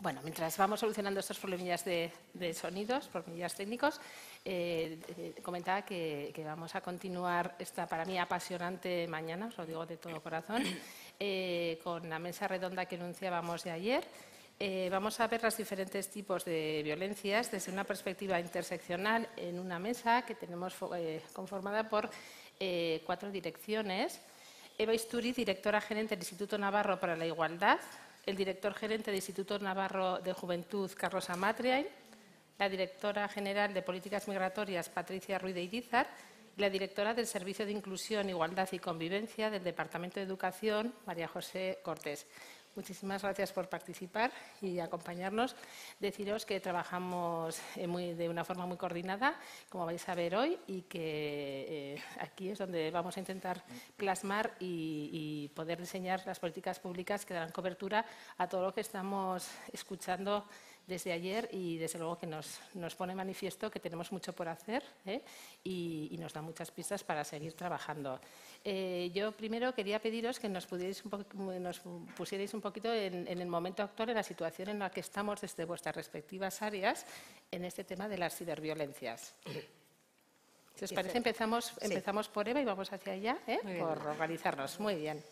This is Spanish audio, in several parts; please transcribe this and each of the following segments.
Bueno, mientras vamos solucionando estos problemillas de sonidos, problemillas técnicos, comentaba que vamos a continuar esta, para mí, apasionante mañana, os lo digo de todo corazón, con la mesa redonda que enunciábamos de ayer. Vamos a ver los diferentes tipos de violencias desde una perspectiva interseccional en una mesa que tenemos conformada por 4 direcciones. Eva Istúriz, directora gerente del Instituto Navarro para la Igualdad, el director gerente del Instituto Navarro de Juventud, Carlos Amatriain, la directora general de Políticas Migratorias, Patricia Ruiz de Irizar, y la directora del Servicio de Inclusión, Igualdad y Convivencia del Departamento de Educación, María José Cortés. Muchísimas gracias por participar y acompañarnos. Deciros que trabajamos de una forma muy coordinada, como vais a ver hoy, y que aquí es donde vamos a intentar plasmar y poder diseñar las políticas públicas que darán cobertura a todo lo que estamos escuchando desde ayer y, desde luego, que nos pone manifiesto que tenemos mucho por hacer y nos da muchas pistas para seguir trabajando. Yo primero quería pediros que nos pusierais un poquito en el momento actual, en la situación en la que estamos desde vuestras respectivas áreas en este tema de las ciberviolencias. Si os parece, empezamos por Eva y vamos hacia allá, por organizarnos. Muy bien.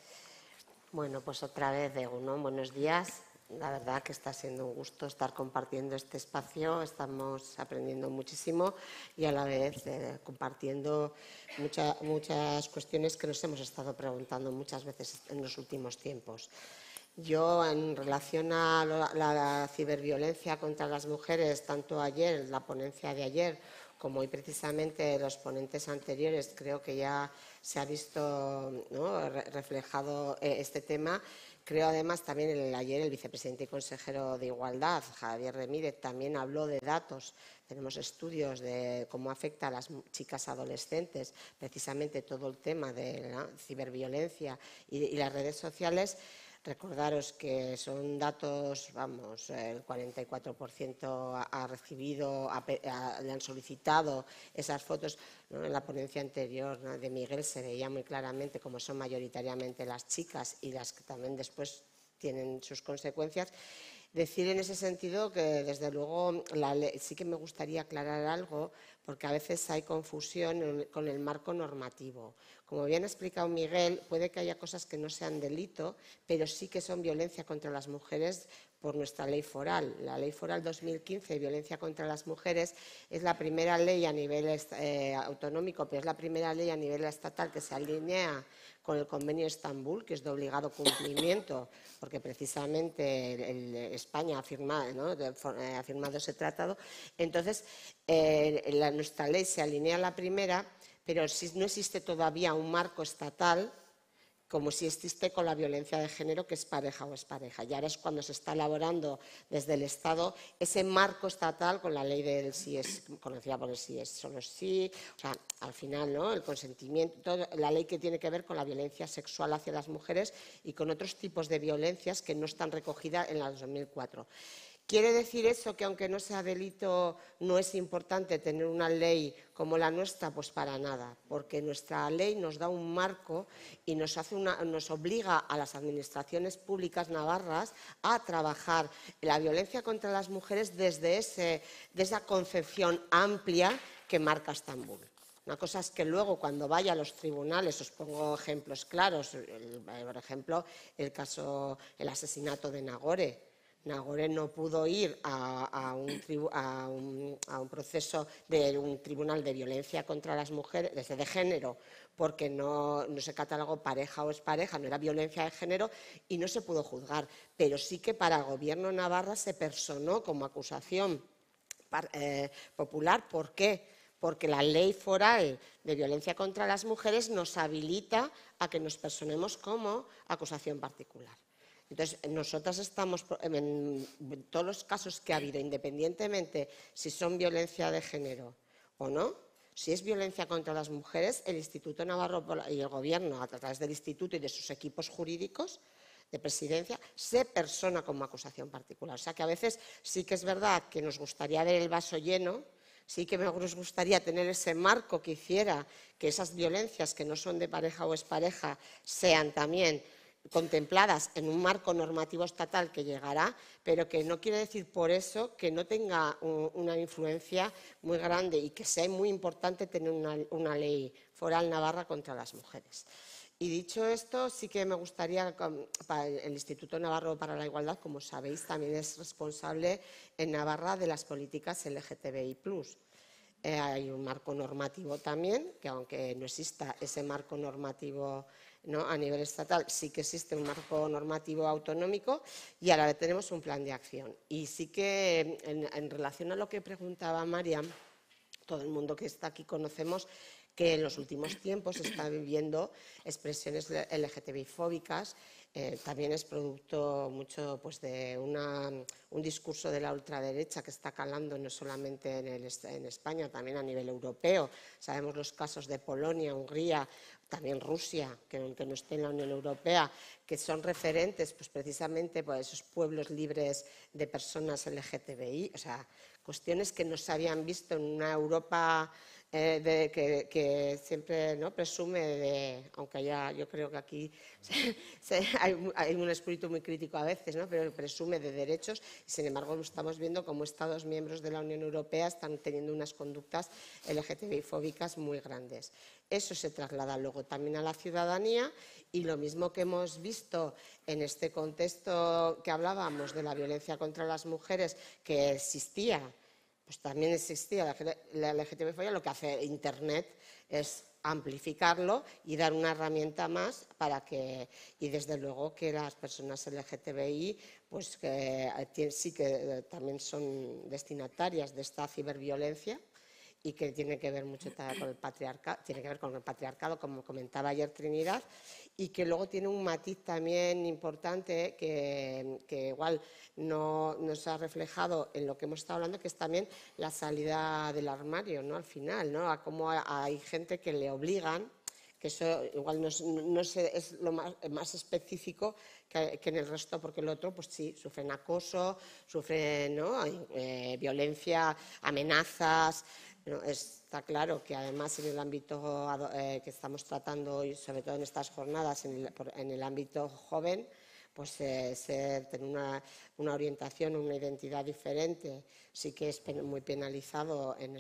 Bueno, pues otra vez, Egunon, buenos días. La verdad que está siendo un gusto estar compartiendo este espacio, estamos aprendiendo muchísimo y a la vez compartiendo muchas cuestiones que nos hemos estado preguntando muchas veces en los últimos tiempos. Yo, en relación a la ciberviolencia contra las mujeres, tanto ayer, la ponencia de ayer, como hoy precisamente los ponentes anteriores, creo que ya se ha visto, ¿no?, reflejado este tema. Creo, además, también ayer el vicepresidente y consejero de Igualdad, Javier Remírez, también habló de datos. Tenemos estudios de cómo afecta a las chicas adolescentes, precisamente todo el tema de la ciberviolencia y las redes sociales. Recordaros que son datos, vamos, el 44% ha recibido, le han solicitado esas fotos, ¿no? En la ponencia anterior, ¿no?, de Miguel se veía muy claramente cómo son mayoritariamente las chicas y las que también después tienen sus consecuencias. Decir en ese sentido que, desde luego, sí que me gustaría aclarar algo, porque a veces hay confusión con el marco normativo. Como bien ha explicado Miguel, puede que haya cosas que no sean delito, pero sí que son violencia contra las mujeres por nuestra ley foral. La Ley Foral 2015 de violencia contra las mujeres es la primera ley a nivel autonómico, pero es la primera ley a nivel estatal que se alinea con el Convenio de Estambul, que es de obligado cumplimiento, porque precisamente España ha firmado, ¿no?, ha firmado ese tratado. Entonces, nuestra ley se alinea a la primera, pero no existe todavía un marco estatal como si existe con la violencia de género, que es pareja o expareja. Y ahora es cuando se está elaborando desde el Estado ese marco estatal con la ley del sí es, conocida por el sí es solo sí, o sea, al final, ¿no?, el consentimiento, la ley que tiene que ver con la violencia sexual hacia las mujeres y con otros tipos de violencias que no están recogidas en la 2004. ¿Quiere decir eso que, aunque no sea delito, no es importante tener una ley como la nuestra? Pues para nada, porque nuestra ley nos da un marco y nos obliga a las administraciones públicas navarras a trabajar la violencia contra las mujeres desde esa concepción amplia que marca Estambul. Una cosa es que luego, cuando vaya a los tribunales, os pongo ejemplos claros, por ejemplo, el asesinato de Nagore. Nagore no pudo ir a un proceso de un tribunal de violencia contra las mujeres, de género, porque no se catalogó pareja o expareja, no era violencia de género y no se pudo juzgar. Pero sí que para el Gobierno de Navarra se personó como acusación popular. ¿Por qué? Porque la ley foral de violencia contra las mujeres nos habilita a que nos personemos como acusación particular. Entonces, nosotras estamos, en todos los casos que ha habido, independientemente si son violencia de género o no, si es violencia contra las mujeres, el Instituto Navarro y el Gobierno, a través del Instituto y de sus equipos jurídicos de presidencia, se persona como acusación particular. O sea que a veces sí que es verdad que nos gustaría ver el vaso lleno, sí que nos gustaría tener ese marco que hiciera que esas violencias que no son de pareja o expareja sean también contempladas en un marco normativo estatal que llegará, pero que no quiere decir por eso que no tenga una influencia muy grande y que sea muy importante tener una ley foral navarra contra las mujeres. Y dicho esto, sí que me gustaría, para el Instituto Navarro para la Igualdad, como sabéis, también es responsable en Navarra de las políticas LGTBI+. Hay un marco normativo también, que aunque no exista ese marco normativo, ¿no?, a nivel estatal, sí que existe un marco normativo autonómico y a la vez tenemos un plan de acción. Y sí que en relación a lo que preguntaba Mariam, todo el mundo que está aquí conocemos que en los últimos tiempos se están viviendo expresiones LGTBI-fóbicas. También es producto mucho pues, de un discurso de la ultraderecha que está calando no solamente en España, también a nivel europeo. Sabemos los casos de Polonia, Hungría, también Rusia, que aunque no esté en la Unión Europea, que son referentes pues, precisamente por esos pueblos libres de personas LGTBI, o sea, cuestiones que no se habían visto en una Europa que siempre, ¿no?, presume de, aunque ya yo creo que aquí hay un espíritu muy crítico a veces, ¿no?, pero presume de derechos y sin embargo estamos viendo como Estados miembros de la Unión Europea están teniendo unas conductas LGTBI-fóbicas muy grandes. Eso se traslada luego también a la ciudadanía y lo mismo que hemos visto en este contexto que hablábamos de la violencia contra las mujeres que existía, pues también existía la LGTBI-fobia. Lo que hace Internet es amplificarlo y dar una herramienta más para que, y desde luego que las personas LGTBI pues sí que también son destinatarias de esta ciberviolencia y que tiene que ver mucho con el patriarcado, tiene que ver con el patriarcado, como comentaba ayer Trinidad, y que luego tiene un matiz también importante que igual no se ha reflejado en lo que hemos estado hablando, que es también la salida del armario, ¿no?, al final, ¿no?, a cómo hay gente que le obligan, que eso igual no es lo más específico que en el resto, porque el otro, pues sí, sufren acoso, sufren, ¿no?, violencia, amenazas. No, está claro que además en el ámbito que estamos tratando hoy, sobre todo en estas jornadas, en el ámbito joven, pues tener una orientación, una identidad diferente, sí que es muy penalizado en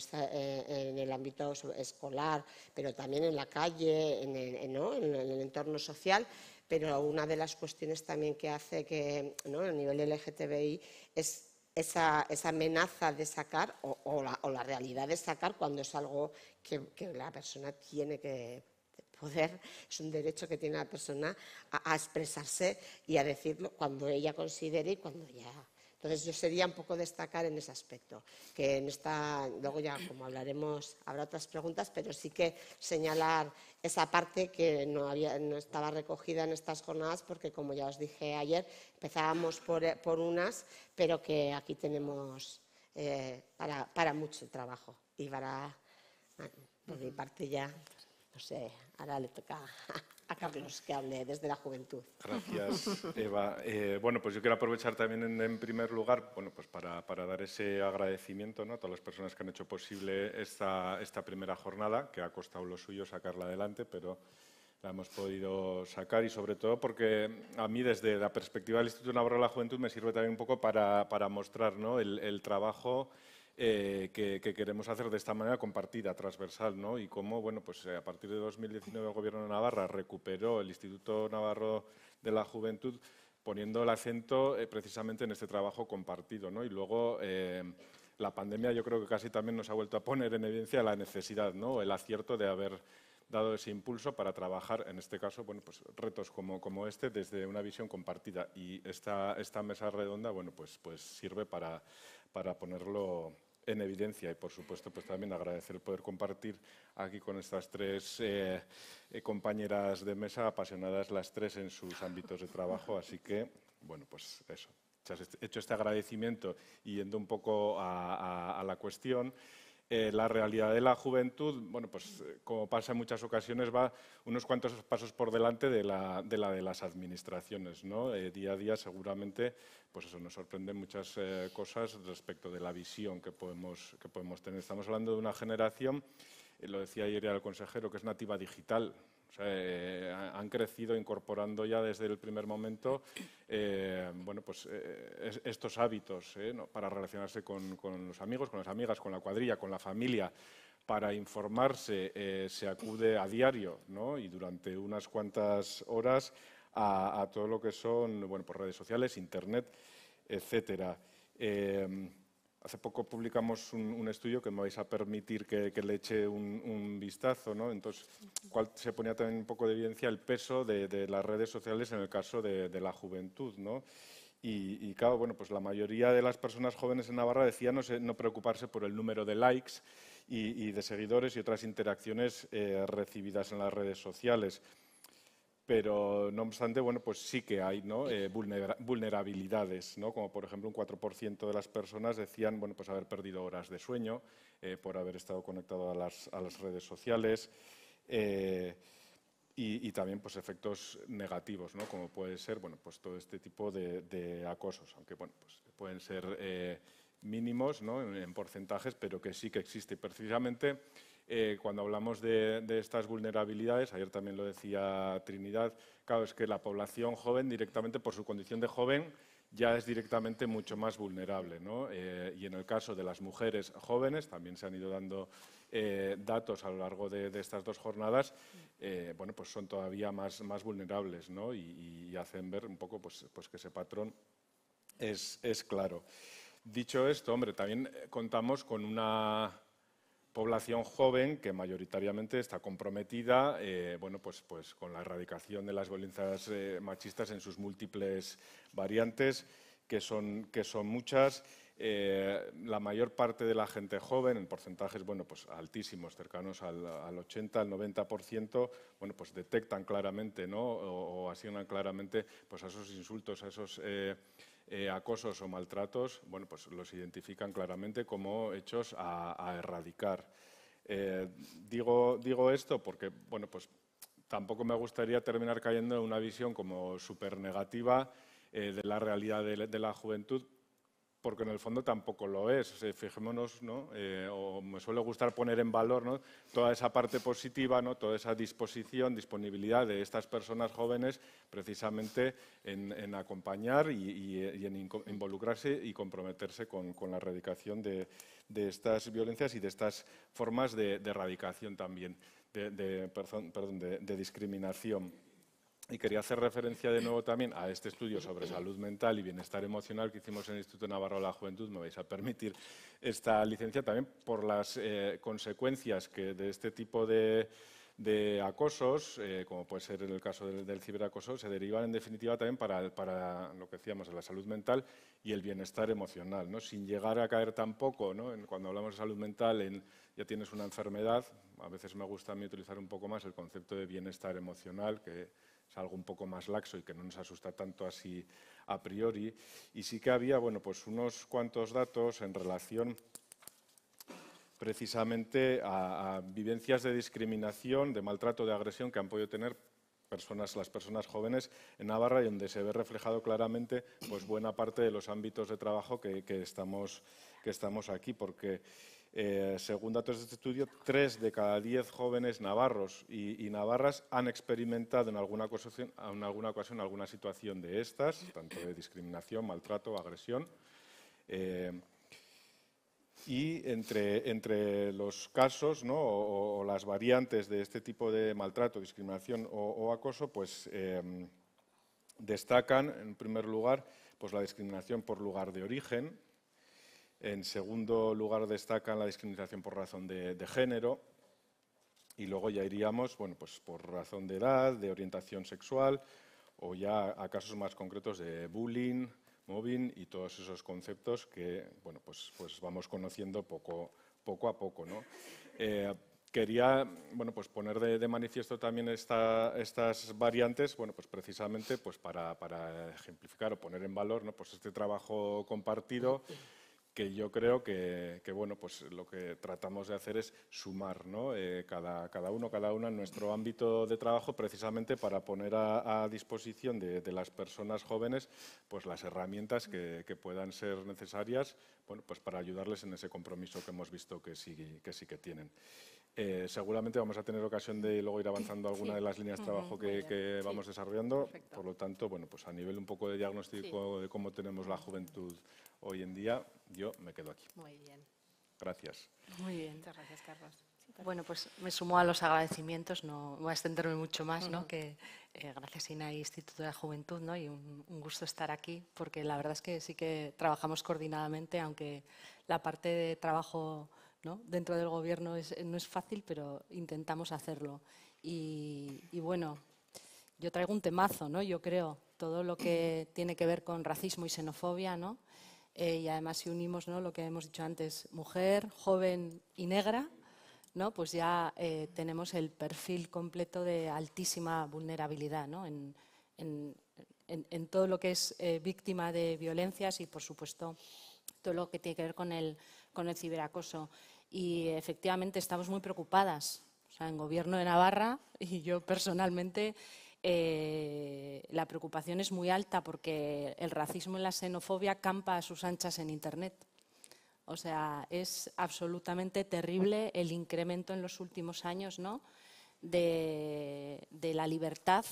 el ámbito escolar, pero también en la calle, en el entorno social. Pero una de las cuestiones también que hace que, ¿no?, a nivel LGTBI es esa amenaza de sacar o la realidad de sacar cuando es algo que la persona tiene que poder, es un derecho que tiene la persona a expresarse y a decirlo cuando ella considere y cuando ya. Entonces yo sería un poco destacar en ese aspecto, que luego ya como hablaremos, habrá otras preguntas, pero sí que señalar esa parte que no estaba recogida en estas jornadas, porque como ya os dije ayer, empezábamos por unas, pero que aquí tenemos para mucho trabajo. Y por mi parte ya, no sé, ahora le toca a Carlos que hable desde la juventud. Gracias, Eva. Bueno, pues yo quiero aprovechar también en primer lugar, bueno, pues para dar ese agradecimiento, ¿no?, a todas las personas que han hecho posible esta primera jornada, que ha costado lo suyo sacarla adelante, pero la hemos podido sacar y sobre todo porque a mí desde la perspectiva del Instituto Navarro de la Juventud me sirve también un poco para mostrar, ¿no?, el trabajo que queremos hacer de esta manera compartida, transversal, ¿no?, y cómo, bueno, pues a partir de 2019 el Gobierno de Navarra recuperó el Instituto Navarro de la Juventud poniendo el acento precisamente en este trabajo compartido, ¿no? Y luego la pandemia yo creo que casi también nos ha vuelto a poner en evidencia la necesidad, ¿no?, el acierto de haber dado ese impulso para trabajar, en este caso, bueno, pues retos como este desde una visión compartida. Y esta mesa redonda, bueno, pues sirve para ponerlo en evidencia y, por supuesto, pues también agradecer el poder compartir aquí con estas tres compañeras de mesa, apasionadas las tres en sus ámbitos de trabajo. Así que, bueno, pues eso, hecho este agradecimiento y yendo un poco a la cuestión. La realidad de la juventud, bueno, pues como pasa en muchas ocasiones, va unos cuantos pasos por delante de las administraciones, ¿no? Día a día seguramente, pues eso, nos sorprenden muchas cosas respecto de la visión que podemos tener. Estamos hablando de una generación, lo decía ayer el consejero, que es nativa digital. O sea, han crecido incorporando ya desde el primer momento bueno, pues, estos hábitos, ¿no? Para relacionarse con los amigos, con las amigas, con la cuadrilla, con la familia. Para informarse se acude a diario, ¿no? Y durante unas cuantas horas a todo lo que son, bueno, pues redes sociales, internet, etcétera. Hace poco publicamos un estudio que me vais a permitir que le eche un vistazo, ¿no? Entonces, se ponía también un poco de evidencia el peso de las redes sociales en el caso de la juventud, ¿no? Y claro, bueno, pues la mayoría de las personas jóvenes en Navarra decían no preocuparse por el número de likes y de seguidores y otras interacciones recibidas en las redes sociales. Pero, no obstante, bueno, pues sí que hay, ¿no? Vulnerabilidades, ¿no? Como, por ejemplo, un 4% de las personas decían, bueno, pues haber perdido horas de sueño por haber estado conectado a las redes sociales y también, pues, efectos negativos, ¿no? Como puede ser, bueno, pues todo este tipo de acosos, aunque, bueno, pues pueden ser mínimos, ¿no? En porcentajes, pero que sí que existe. Y precisamente cuando hablamos de estas vulnerabilidades, ayer también lo decía Trinidad, claro, es que la población joven directamente por su condición de joven ya es directamente mucho más vulnerable, ¿no? Y en el caso de las mujeres jóvenes, también se han ido dando datos a lo largo de estas dos jornadas, bueno, pues son todavía más vulnerables, ¿no? Y hacen ver un poco pues que ese patrón es claro. Dicho esto, hombre, también contamos con una población joven que mayoritariamente está comprometida bueno, pues con la erradicación de las violencias machistas en sus múltiples variantes, que son muchas. La mayor parte de la gente joven, en porcentajes bueno, pues altísimos, cercanos al 80, al 90%, bueno, pues detectan claramente, ¿no? o asignan claramente pues, a esos insultos, a esos acosos o maltratos, bueno, pues los identifican claramente como hechos a erradicar. Digo esto porque, bueno, pues tampoco me gustaría terminar cayendo en una visión como súper negativa de la realidad de la juventud, porque en el fondo tampoco lo es. Fijémonos, ¿no? O me suele gustar poner en valor, ¿no? Toda esa parte positiva, ¿no? Toda esa disposición, disponibilidad de estas personas jóvenes precisamente en acompañar y en involucrarse y comprometerse con la erradicación de estas violencias y de estas formas de erradicación también, de discriminación. Y quería hacer referencia de nuevo también a este estudio sobre salud mental y bienestar emocional que hicimos en el Instituto Navarro de la Juventud. Me vais a permitir esta licencia también por las consecuencias que de este tipo de acosos, como puede ser en el caso del ciberacoso, se derivan en definitiva también para lo que decíamos de la salud mental y el bienestar emocional, ¿no? Sin llegar a caer tampoco, ¿no? Cuando hablamos de salud mental, ya tienes una enfermedad. A veces me gusta a mí utilizar un poco más el concepto de bienestar emocional, que es algo un poco más laxo y que no nos asusta tanto así a priori. Y sí que había, bueno, pues unos cuantos datos en relación precisamente a vivencias de discriminación, de maltrato, de agresión que han podido tener las personas jóvenes en Navarra, y donde se ve reflejado claramente pues buena parte de los ámbitos de trabajo que estamos aquí, porque según datos de este estudio, 3 de cada 10 jóvenes navarros y navarras han experimentado en alguna ocasión alguna situación de estas, tanto de discriminación, maltrato, agresión. Y entre los casos, ¿no? o las variantes de este tipo de maltrato, discriminación o acoso, pues destacan, en primer lugar, pues la discriminación por lugar de origen. En segundo lugar, destacan la discriminación por razón de género. Y luego ya iríamos, bueno, pues por razón de edad, de orientación sexual, o ya a casos más concretos de bullying, mobbing y todos esos conceptos que, bueno, pues vamos conociendo poco a poco, ¿no? Quería, bueno, pues poner de manifiesto también estas variantes, bueno, pues precisamente pues para ejemplificar o poner en valor, ¿no? Pues este trabajo compartido, que yo creo que bueno, pues lo que tratamos de hacer es sumar, ¿no? cada una en nuestro ámbito de trabajo, precisamente para poner a disposición de las personas jóvenes pues las herramientas que puedan ser necesarias, bueno, pues para ayudarles en ese compromiso que hemos visto que sí que tienen. Seguramente vamos a tener ocasión de luego ir avanzando alguna de las líneas de trabajo que vamos desarrollando. Perfecto. Por lo tanto, bueno, pues a nivel un poco de diagnóstico de cómo tenemos la juventud hoy en día, yo me quedo aquí. Muy bien. Gracias. Muy bien. Muchas gracias, Carlos. Sí, perfecto. Bueno, pues me sumo a los agradecimientos, no voy a extenderme mucho más, ¿no? Que gracias INAI Instituto de la Juventud, ¿no? Y un gusto estar aquí, porque la verdad es que sí que trabajamos coordinadamente, aunque la parte de trabajo, ¿no? Dentro del gobierno no es fácil, pero intentamos hacerlo. Y bueno, yo traigo un temazo, ¿no? Yo creo, todo lo que tiene que ver con racismo y xenofobia, ¿no? Y además si unimos, ¿no? Lo que hemos dicho antes, mujer, joven y negra, ¿no? Pues ya tenemos el perfil completo de altísima vulnerabilidad, ¿no? En todo lo que es víctima de violencias y, por supuesto, todo lo que tiene que ver con el ciberacoso. Y efectivamente estamos muy preocupadas. O sea, en Gobierno de Navarra y yo personalmente la preocupación es muy alta porque el racismo y la xenofobia campa a sus anchas en Internet. O sea, es absolutamente terrible el incremento en los últimos años, ¿no? de la libertad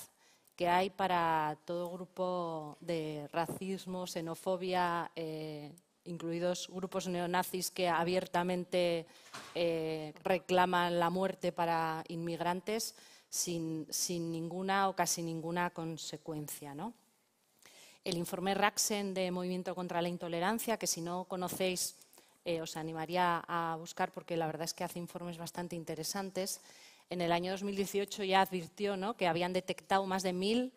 que hay para todo grupo de racismo, xenofobia, incluidos grupos neonazis que abiertamente reclaman la muerte para inmigrantes sin ninguna o casi ninguna consecuencia, ¿no? El informe Raxen de Movimiento contra la Intolerancia, que si no conocéis os animaría a buscar porque la verdad es que hace informes bastante interesantes. En el año 2018 ya advirtió, ¿no? Que habían detectado más de 1000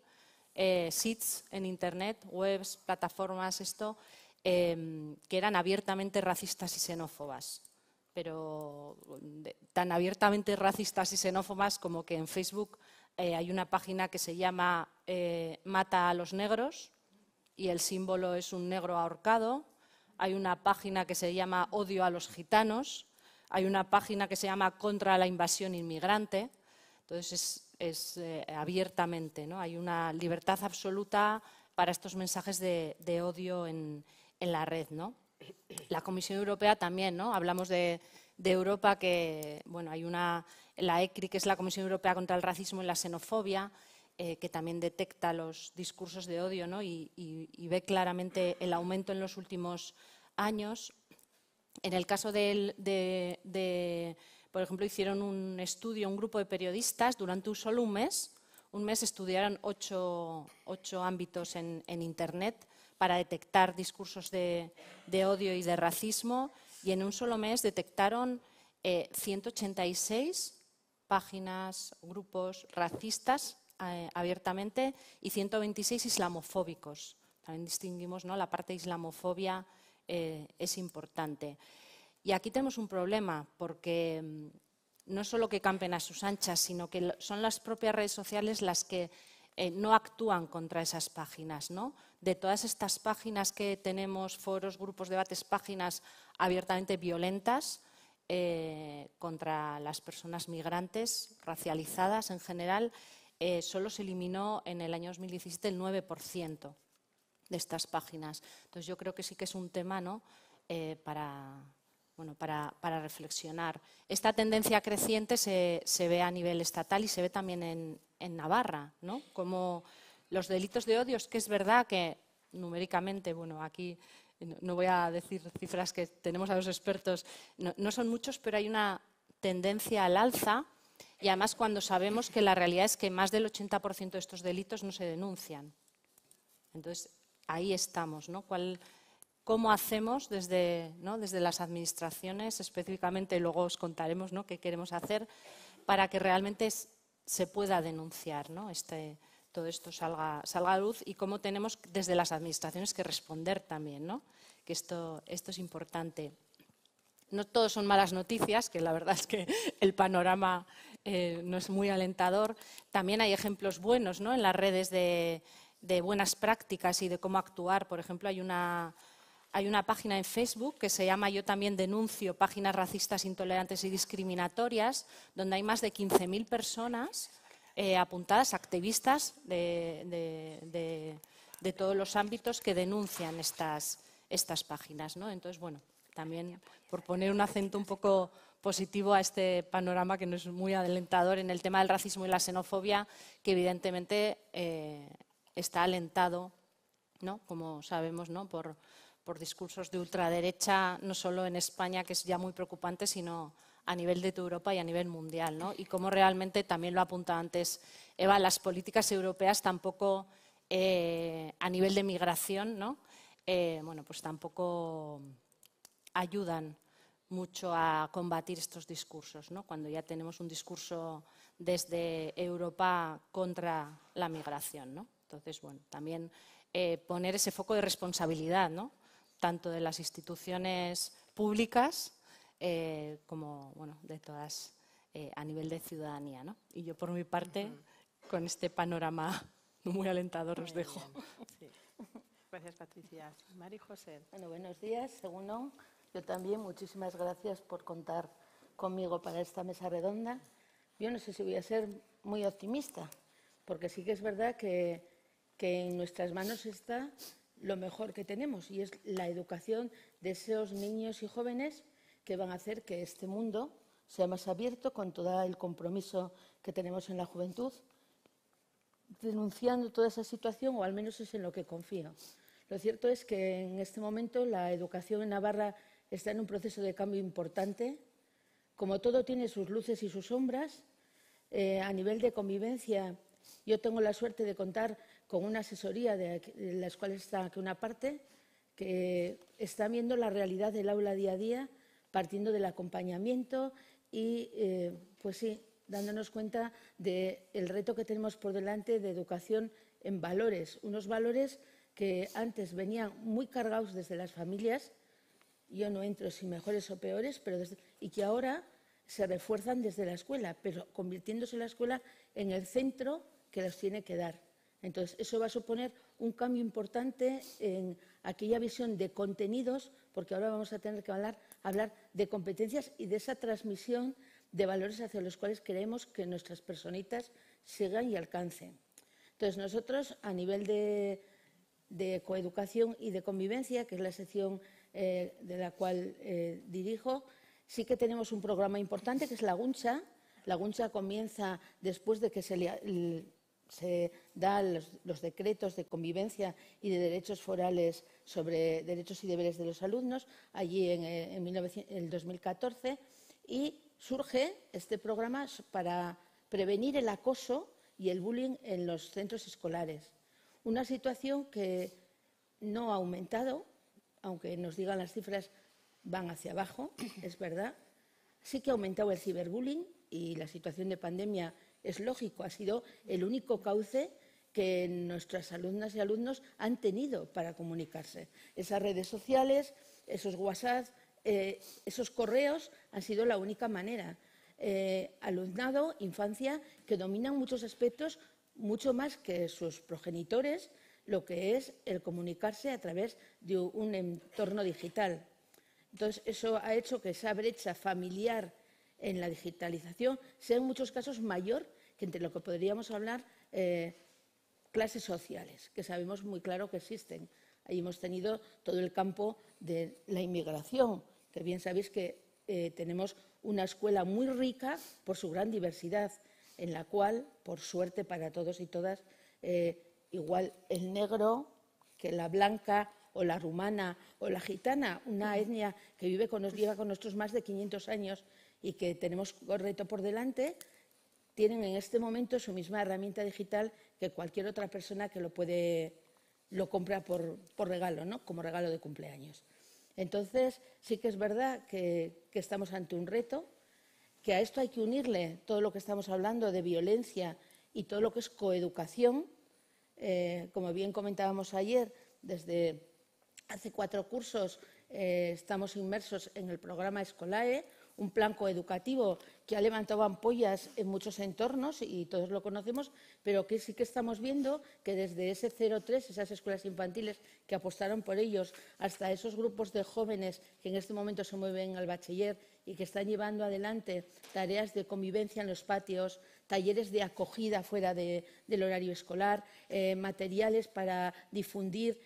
sits en Internet, webs, plataformas, que eran abiertamente racistas y xenófobas. Pero tan abiertamente racistas y xenófobas como que en Facebook hay una página que se llama Mata a los negros y el símbolo es un negro ahorcado. Hay una página que se llama Odio a los gitanos. Hay una página que se llama Contra la invasión inmigrante. Entonces es abiertamente, ¿no? Hay una libertad absoluta para estos mensajes de odio en la red, ¿no? La Comisión Europea también, ¿no? Hablamos de Europa, que bueno, hay la ECRI, que es la Comisión Europea contra el Racismo y la Xenofobia, que también detecta los discursos de odio, ¿no? y ve claramente el aumento en los últimos años. En el caso por ejemplo, hicieron un estudio, un grupo de periodistas, durante solo un mes estudiaron 8 ámbitos en Internet para detectar discursos de odio y de racismo, y en un solo mes detectaron 186 páginas, grupos racistas abiertamente y 126 islamofóbicos. También distinguimos, ¿no? La parte de islamofobia es importante. Y aquí tenemos un problema porque no solo que campen a sus anchas, sino que son las propias redes sociales las que no actúan contra esas páginas, ¿no? De todas estas páginas que tenemos, foros, grupos, debates, páginas abiertamente violentas contra las personas migrantes, racializadas en general, solo se eliminó en el año 2017 el 9% de estas páginas. Entonces yo creo que sí que es un tema, ¿no? para reflexionar. Esta tendencia creciente se ve a nivel estatal y se ve también en Navarra, ¿no? Como los delitos de odio, es que es verdad que numéricamente, bueno, aquí no voy a decir cifras que tenemos a los expertos, no son muchos, pero hay una tendencia al alza. Y además cuando sabemos que la realidad es que más del 80% de estos delitos no se denuncian. Entonces, ahí estamos, ¿no? ¿Cómo hacemos desde las administraciones específicamente? Luego os contaremos, ¿no? Qué queremos hacer para que realmente se pueda denunciar, ¿no? Todo esto salga a luz, y cómo tenemos desde las administraciones que responder también, ¿no? Que esto es importante. No todos son malas noticias, que la verdad es que el panorama no es muy alentador. También hay ejemplos buenos, ¿no? En las redes de buenas prácticas y de cómo actuar. Por ejemplo, hay una página en Facebook que se llama Yo también denuncio páginas racistas, intolerantes y discriminatorias, donde hay más de 15.000 personas apuntadas, activistas de todos los ámbitos que denuncian estas páginas, ¿no? Entonces, bueno, también por poner un acento un poco positivo a este panorama que no es muy alentador en el tema del racismo y la xenofobia, que evidentemente está alentado, ¿no?, como sabemos, ¿no?, por discursos de ultraderecha, no solo en España, que es ya muy preocupante, sino a nivel de toda Europa y a nivel mundial, ¿no? Y como realmente, también lo apunta antes Eva, las políticas europeas tampoco, a nivel de migración, ¿no?, bueno, pues tampoco ayudan mucho a combatir estos discursos, ¿no?, cuando ya tenemos un discurso desde Europa contra la migración, ¿no? Entonces, bueno, también poner ese foco de responsabilidad, ¿no?, tanto de las instituciones públicas como, bueno, de todas a nivel de ciudadanía, ¿no? Y yo, por mi parte, con este panorama muy alentador os dejo. Sí. Gracias, Patricia. Mari José. Bueno, buenos días. Segundo, yo también, muchísimas gracias por contar conmigo para esta mesa redonda. Yo no sé si voy a ser muy optimista, porque sí que es verdad que en nuestras manos está lo mejor que tenemos, y es la educación de esos niños y jóvenes que van a hacer que este mundo sea más abierto, con todo el compromiso que tenemos en la juventud, denunciando toda esa situación, o al menos es en lo que confío. Lo cierto es que en este momento la educación en Navarra está en un proceso de cambio importante. Como todo tiene sus luces y sus sombras, a nivel de convivencia, yo tengo la suerte de contar con una asesoría de las cuales está aquí una parte, que está viendo la realidad del aula día a día, partiendo del acompañamiento y, pues sí, dándonos cuenta del reto que tenemos por delante de educación en valores, unos valores que antes venían muy cargados desde las familias, yo no entro si mejores o peores, y que ahora se refuerzan desde la escuela, pero convirtiéndose la escuela en el centro que los tiene que dar. Entonces, eso va a suponer un cambio importante en aquella visión de contenidos, porque ahora vamos a tener que hablar de competencias y de esa transmisión de valores hacia los cuales queremos que nuestras personitas sigan y alcancen. Entonces, nosotros, a nivel de coeducación y de convivencia, que es la sección de la cual dirijo, sí que tenemos un programa importante, que es la Guncha. La Guncha comienza después de que se dan los decretos de convivencia y de derechos forales sobre derechos y deberes de los alumnos, allí en el 2014, y surge este programa para prevenir el acoso y el bullying en los centros escolares. Una situación que no ha aumentado, aunque nos digan las cifras, van hacia abajo, es verdad. Sí que ha aumentado el ciberbullying, y la situación de pandemia es lógico, ha sido el único cauce que nuestras alumnas y alumnos han tenido para comunicarse. Esas redes sociales, esos WhatsApp, esos correos han sido la única manera. Alumnado, infancia, que dominan muchos aspectos, mucho más que sus progenitores, lo que es el comunicarse a través de un entorno digital. Entonces, eso ha hecho que esa brecha familiar en la digitalización sea en muchos casos mayor que entre lo que podríamos hablar clases sociales, que sabemos muy claro que existen. Ahí hemos tenido todo el campo de la inmigración, que bien sabéis que tenemos una escuela muy rica por su gran diversidad, en la cual, por suerte para todos y todas, igual el negro que la blanca o la rumana o la gitana, una etnia que lleva con nosotros más de 500 años y que tenemos un reto por delante, tienen en este momento su misma herramienta digital que cualquier otra persona que lo compra por regalo, ¿no?, como regalo de cumpleaños. Entonces, sí que es verdad que estamos ante un reto, que a esto hay que unirle todo lo que estamos hablando de violencia y todo lo que es coeducación. Como bien comentábamos ayer, desde hace 4 cursos estamos inmersos en el programa Escolae, un plan coeducativo que ha levantado ampollas en muchos entornos y todos lo conocemos, pero que sí que estamos viendo que desde ese 0-3, esas escuelas infantiles que apostaron por ellos, hasta esos grupos de jóvenes que en este momento se mueven al bachiller y que están llevando adelante tareas de convivencia en los patios, talleres de acogida fuera del horario escolar, materiales para difundir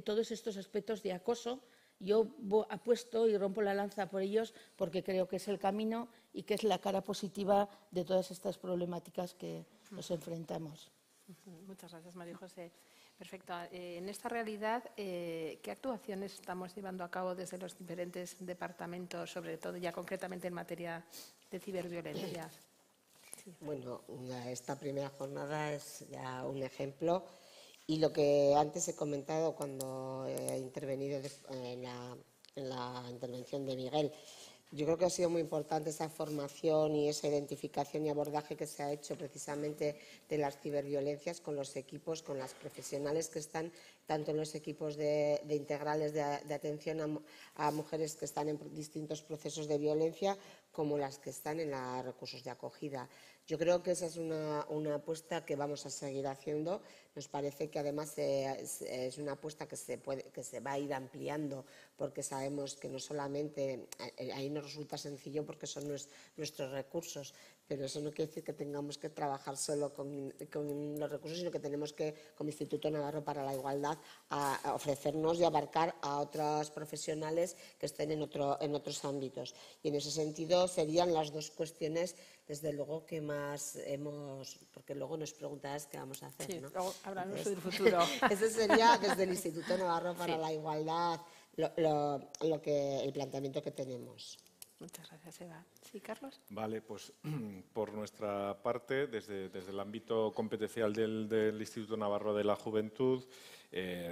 todos estos aspectos de acoso, Yo apuesto y rompo la lanza por ellos porque creo que es el camino y que es la cara positiva de todas estas problemáticas que nos enfrentamos. Muchas gracias, María José. Perfecto. En esta realidad, ¿qué actuaciones estamos llevando a cabo desde los diferentes departamentos, sobre todo ya concretamente en materia de ciberviolencia? Sí. Bueno, esta primera jornada es ya un ejemplo y lo que antes he comentado cuando he intervenido en la intervención de Miguel, yo creo que ha sido muy importante esa formación y esa identificación y abordaje que se ha hecho precisamente de las ciberviolencias con los equipos, con las profesionales que están tanto en los equipos de integrales de atención a mujeres que están en distintos procesos de violencia como las que están en los recursos de acogida. Yo creo que esa es una apuesta que vamos a seguir haciendo. Nos parece que además es una apuesta que se va a ir ampliando porque sabemos que no solamente ahí nos resulta sencillo porque son nuestros recursos, pero eso no quiere decir que tengamos que trabajar solo con los recursos, sino que tenemos que, como Instituto Navarro para la Igualdad, a ofrecernos y abarcar a otros profesionales que estén en otros ámbitos. Y en ese sentido serían las dos cuestiones, desde luego, que más hemos, porque luego nos preguntarás qué vamos a hacer, Sí, ¿no? luego hablaremos del futuro. Ese sería desde el Instituto Navarro para la Igualdad el planteamiento que tenemos. Muchas gracias, Eva. Sí, Carlos. Vale, pues por nuestra parte, desde el ámbito competencial del Instituto Navarro de la Juventud,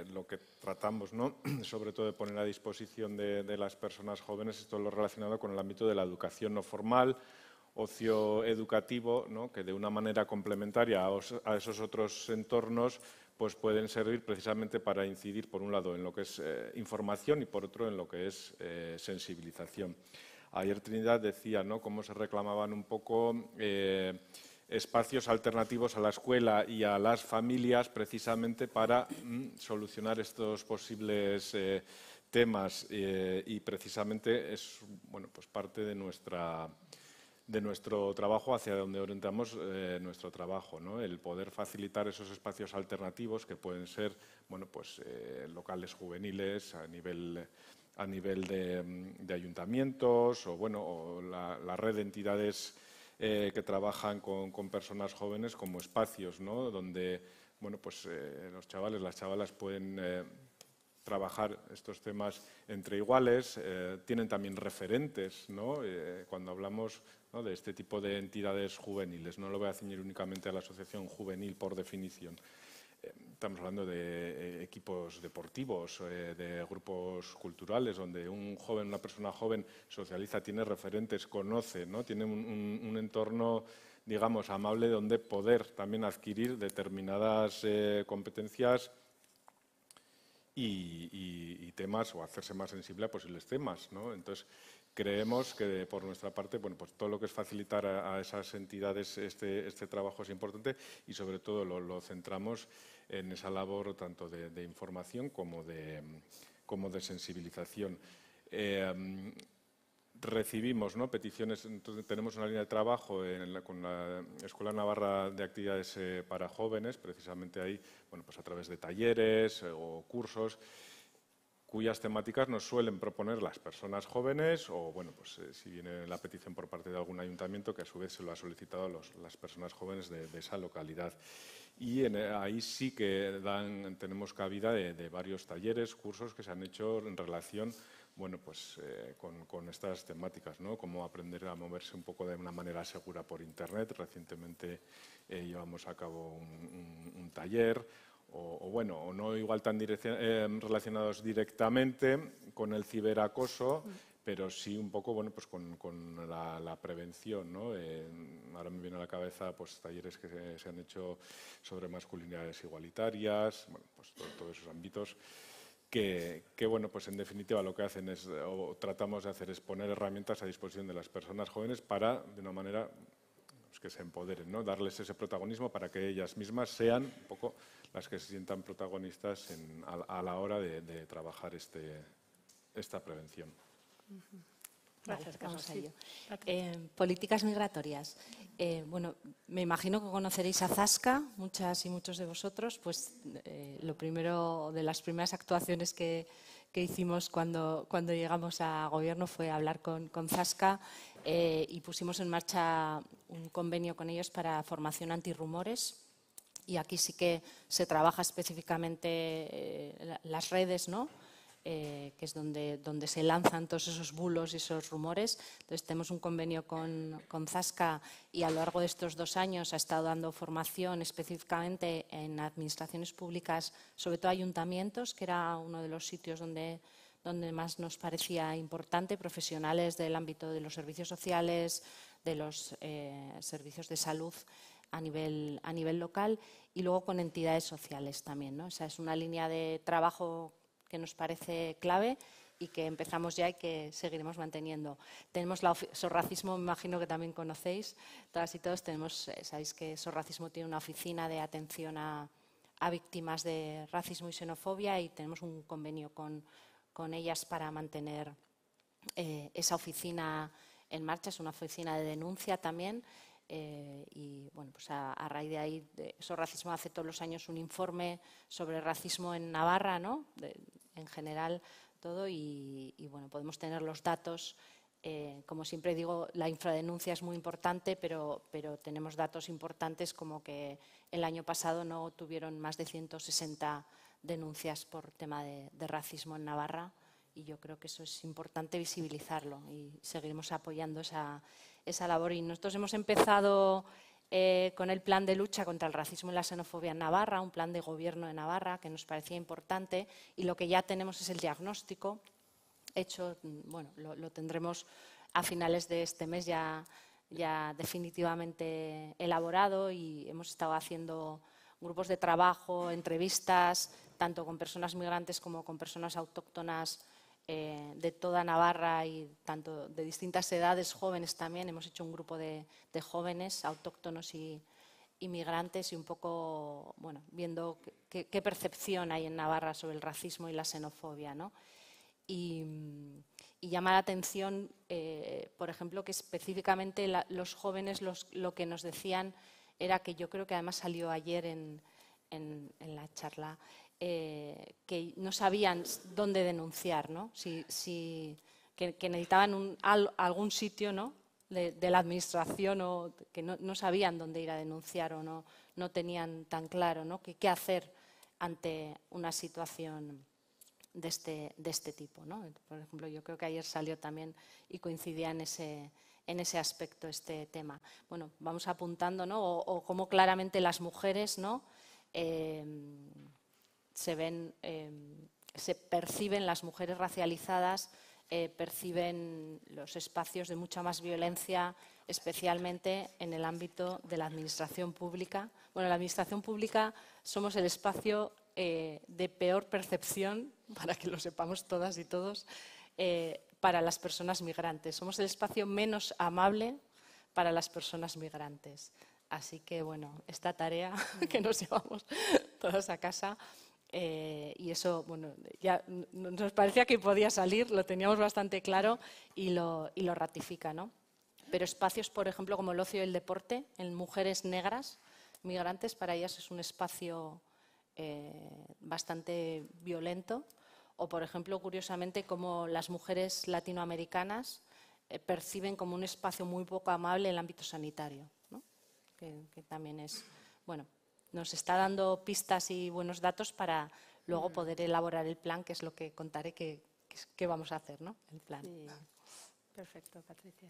lo que tratamos, ¿no?, sobre todo de poner a disposición de las personas jóvenes, es todo lo relacionado con el ámbito de la educación no formal, ocio educativo, ¿no?, que de una manera complementaria a esos otros entornos pues pueden servir precisamente para incidir, por un lado, en lo que es información y, por otro, en lo que es sensibilización. Ayer Trinidad decía, ¿no?, cómo se reclamaban un poco espacios alternativos a la escuela y a las familias precisamente para solucionar estos posibles temas y precisamente es, bueno, pues parte de nuestro trabajo, hacia donde orientamos nuestro trabajo, ¿no? El poder facilitar esos espacios alternativos que pueden ser, bueno, pues locales juveniles a nivel de ayuntamientos o, bueno, o la red de entidades que trabajan con personas jóvenes como espacios, ¿no?, donde, bueno, pues los chavales, las chavalas pueden trabajar estos temas entre iguales, tienen también referentes, ¿no? Cuando hablamos, ¿no?, de este tipo de entidades juveniles, no lo voy a ceñir únicamente a la asociación juvenil por definición. Estamos hablando de equipos deportivos, de grupos culturales, donde un joven, una persona joven socializa, tiene referentes, conoce, ¿no?, tiene un entorno, digamos, amable donde poder también adquirir determinadas competencias y temas, o hacerse más sensible a posibles temas, ¿no? Entonces, creemos que por nuestra parte, bueno, pues todo lo que es facilitar a esas entidades este trabajo es importante y sobre todo lo centramos en esa labor tanto de información como de sensibilización. Recibimos, ¿no?, peticiones, entonces tenemos una línea de trabajo con la Escuela Navarra de Actividades para Jóvenes, precisamente ahí, bueno, pues a través de talleres o cursos, cuyas temáticas nos suelen proponer las personas jóvenes o, bueno, pues si viene la petición por parte de algún ayuntamiento que a su vez se lo ha solicitado las personas jóvenes de esa localidad. Y ahí sí que tenemos cabida de varios talleres, cursos que se han hecho en relación, bueno, pues con estas temáticas, ¿no?, cómo aprender a moverse un poco de una manera segura por Internet. Recientemente llevamos a cabo un taller, o bueno, o no igual tan relacionados directamente con el ciberacoso, pero sí un poco, bueno, pues con la prevención, ¿no? Ahora me viene a la cabeza pues talleres que se han hecho sobre masculinidades igualitarias, bueno, pues todos esos ámbitos que, bueno, pues en definitiva lo que hacen es, o tratamos de hacer, es poner herramientas a disposición de las personas jóvenes para, de una manera, pues, que se empoderen, ¿no?, darles ese protagonismo para que ellas mismas sean un poco las que se sientan protagonistas a la hora de trabajar esta prevención. Gracias, Carlos. Vamos a ello. Políticas migratorias. Bueno, me imagino que conoceréis a Zasca, muchas y muchos de vosotros. Pues lo primero, de las primeras actuaciones que hicimos cuando llegamos a gobierno fue hablar con Zasca y pusimos en marcha un convenio con ellos para formación antirrumores. Y aquí sí que se trabaja específicamente las redes, ¿no? Que es donde se lanzan todos esos bulos y esos rumores. Entonces tenemos un convenio con Zasca y a lo largo de estos 2 años ha estado dando formación específicamente en administraciones públicas, sobre todo ayuntamientos, que era uno de los sitios donde más nos parecía importante, profesionales del ámbito de los servicios sociales, de los servicios de salud a nivel local y luego con entidades sociales también, ¿no? Esa es una línea de trabajo que nos parece clave y que empezamos ya y que seguiremos manteniendo. Tenemos Sorracismo, me imagino que también conocéis, todas y todos tenemos, sabéis que Sorracismo tiene una oficina de atención a víctimas de racismo y xenofobia y tenemos un convenio con ellas para mantener esa oficina en marcha, es una oficina de denuncia también. Y bueno, pues a raíz de ahí, Sorracismo hace todos los años un informe sobre racismo en Navarra, ¿no? En general todo, y bueno, podemos tener los datos. Como siempre digo, la infradenuncia es muy importante, pero tenemos datos importantes como que el año pasado no tuvieron más de 160 denuncias por tema de racismo en Navarra, y yo creo que eso es importante visibilizarlo y seguiremos apoyando esa labor. Y nosotros hemos empezado con el plan de lucha contra el racismo y la xenofobia en Navarra, un plan de gobierno de Navarra que nos parecía importante, y lo que ya tenemos es el diagnóstico hecho, bueno, lo tendremos a finales de este mes ya definitivamente elaborado, y hemos estado haciendo grupos de trabajo, entrevistas, tanto con personas migrantes como con personas autóctonas de toda Navarra y tanto de distintas edades, jóvenes también. Hemos hecho un grupo de jóvenes autóctonos y migrantes y un poco, bueno, viendo qué percepción hay en Navarra sobre el racismo y la xenofobia, ¿no? Y llama la atención, por ejemplo, que específicamente los jóvenes lo que nos decían era que, yo creo que además salió ayer en la charla, que no sabían dónde denunciar, ¿no? Que necesitaban algún sitio, ¿no? de la administración, o que no sabían dónde ir a denunciar o no tenían tan claro, ¿no? qué hacer ante una situación de este tipo, ¿no? Por ejemplo, yo creo que ayer salió también y coincidía en ese aspecto este tema. Bueno, vamos apuntando, ¿no? O cómo claramente las mujeres, ¿no? se perciben, las mujeres racializadas perciben los espacios de mucha más violencia, especialmente en el ámbito de la administración pública. Bueno, la administración pública somos el espacio de peor percepción, para que lo sepamos todas y todos, para las personas migrantes. Somos el espacio menos amable para las personas migrantes. Así que, bueno, esta tarea que nos llevamos todos a casa, y eso, bueno, ya nos parecía que podía salir, lo teníamos bastante claro y lo ratifica, ¿no? Pero espacios, por ejemplo, como el ocio y el deporte, en mujeres negras, migrantes, para ellas es un espacio bastante violento. O, por ejemplo, curiosamente, como las mujeres latinoamericanas perciben como un espacio muy poco amable el ámbito sanitario, ¿no? Que también es, bueno, nos está dando pistas y buenos datos para luego poder elaborar el plan, que es lo que contaré que vamos a hacer, ¿no? El plan. Sí. Perfecto, Patricia.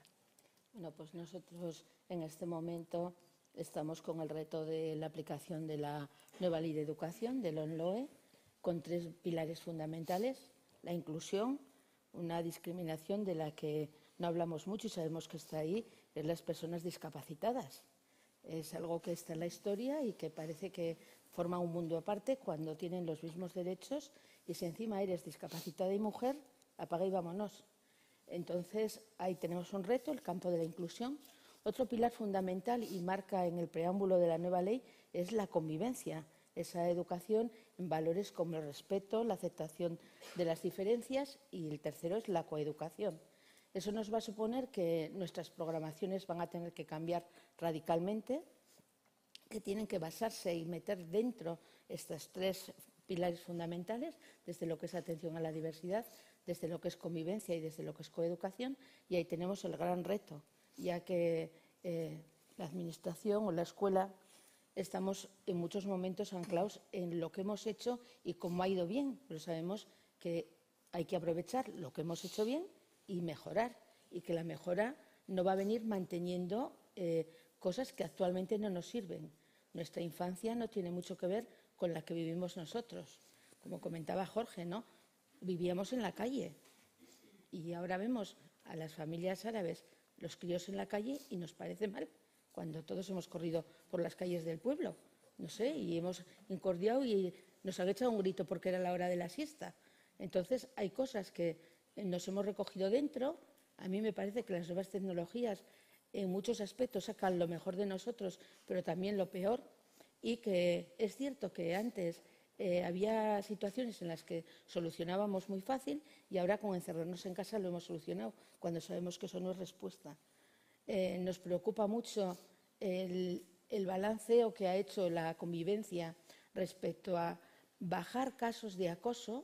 Bueno, pues nosotros en este momento estamos con el reto de la aplicación de la nueva Ley de Educación, de la LOE, con 3 pilares fundamentales: la inclusión, una discriminación de la que no hablamos mucho y sabemos que está ahí, es las personas discapacitadas. Es algo que está en la historia y que parece que forma un mundo aparte cuando tienen los mismos derechos, y si encima eres discapacitada y mujer, apaga y vámonos. Entonces, ahí tenemos un reto, el campo de la inclusión. Otro pilar fundamental, y marca en el preámbulo de la nueva ley, es la convivencia, esa educación en valores como el respeto, la aceptación de las diferencias, y el tercero es la coeducación. Eso nos va a suponer que nuestras programaciones van a tener que cambiar radicalmente, que tienen que basarse y meter dentro estos 3 pilares fundamentales, desde lo que es atención a la diversidad, desde lo que es convivencia y desde lo que es coeducación, y ahí tenemos el gran reto, ya que la Administración o la escuela estamos en muchos momentos anclados en lo que hemos hecho y cómo ha ido bien, pero sabemos que hay que aprovechar lo que hemos hecho bien y mejorar, y que la mejora no va a venir manteniendo cosas que actualmente no nos sirven. Nuestra infancia no tiene mucho que ver con la que vivimos nosotros. Como comentaba Jorge, ¿no? Vivíamos en la calle y ahora vemos a las familias árabes, los críos en la calle, y nos parece mal cuando todos hemos corrido por las calles del pueblo, no sé, y hemos incordiado y nos han echado un grito porque era la hora de la siesta. Entonces, hay cosas que nos hemos recogido dentro. A mí me parece que las nuevas tecnologías en muchos aspectos sacan lo mejor de nosotros, pero también lo peor, y que es cierto que antes había situaciones en las que solucionábamos muy fácil y ahora con encerrarnos en casa lo hemos solucionado, cuando sabemos que eso no es respuesta. Nos preocupa mucho el balanceo que ha hecho la convivencia respecto a bajar casos de acoso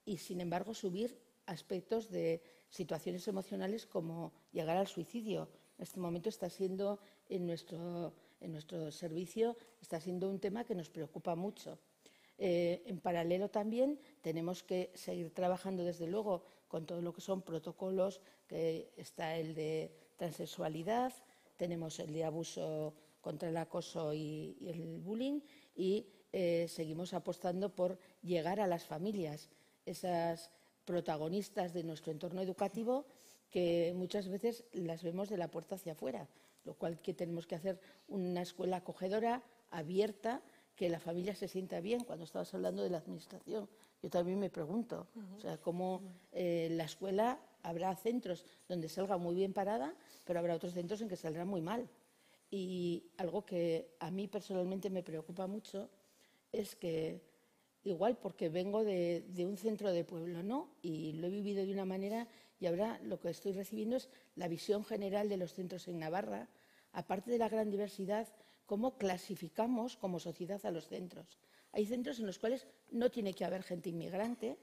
y, sin embargo, subir aspectos de situaciones emocionales como llegar al suicidio. En este momento está siendo, en nuestro servicio, está siendo un tema que nos preocupa mucho. En paralelo también tenemos que seguir trabajando, desde luego, con todo lo que son protocolos, que está el de transexualidad, tenemos el de abuso contra el acoso y el bullying, y seguimos apostando por llegar a las familias, esas protagonistas de nuestro entorno educativo que muchas veces las vemos de la puerta hacia afuera, lo cual que tenemos que hacer una escuela acogedora, abierta, que la familia se sienta bien. Cuando estabas hablando de la administración, yo también me pregunto, o sea, cómo la escuela, habrá centros donde salga muy bien parada, pero habrá otros centros en que saldrá muy mal. Y algo que a mí personalmente me preocupa mucho es que, igual porque vengo de un centro de pueblo, ¿no? Y lo he vivido de una manera, y ahora lo que estoy recibiendo es la visión general de los centros en Navarra, aparte de la gran diversidad, cómo clasificamos como sociedad a los centros. Hay centros en los cuales no tiene que haber gente inmigrante,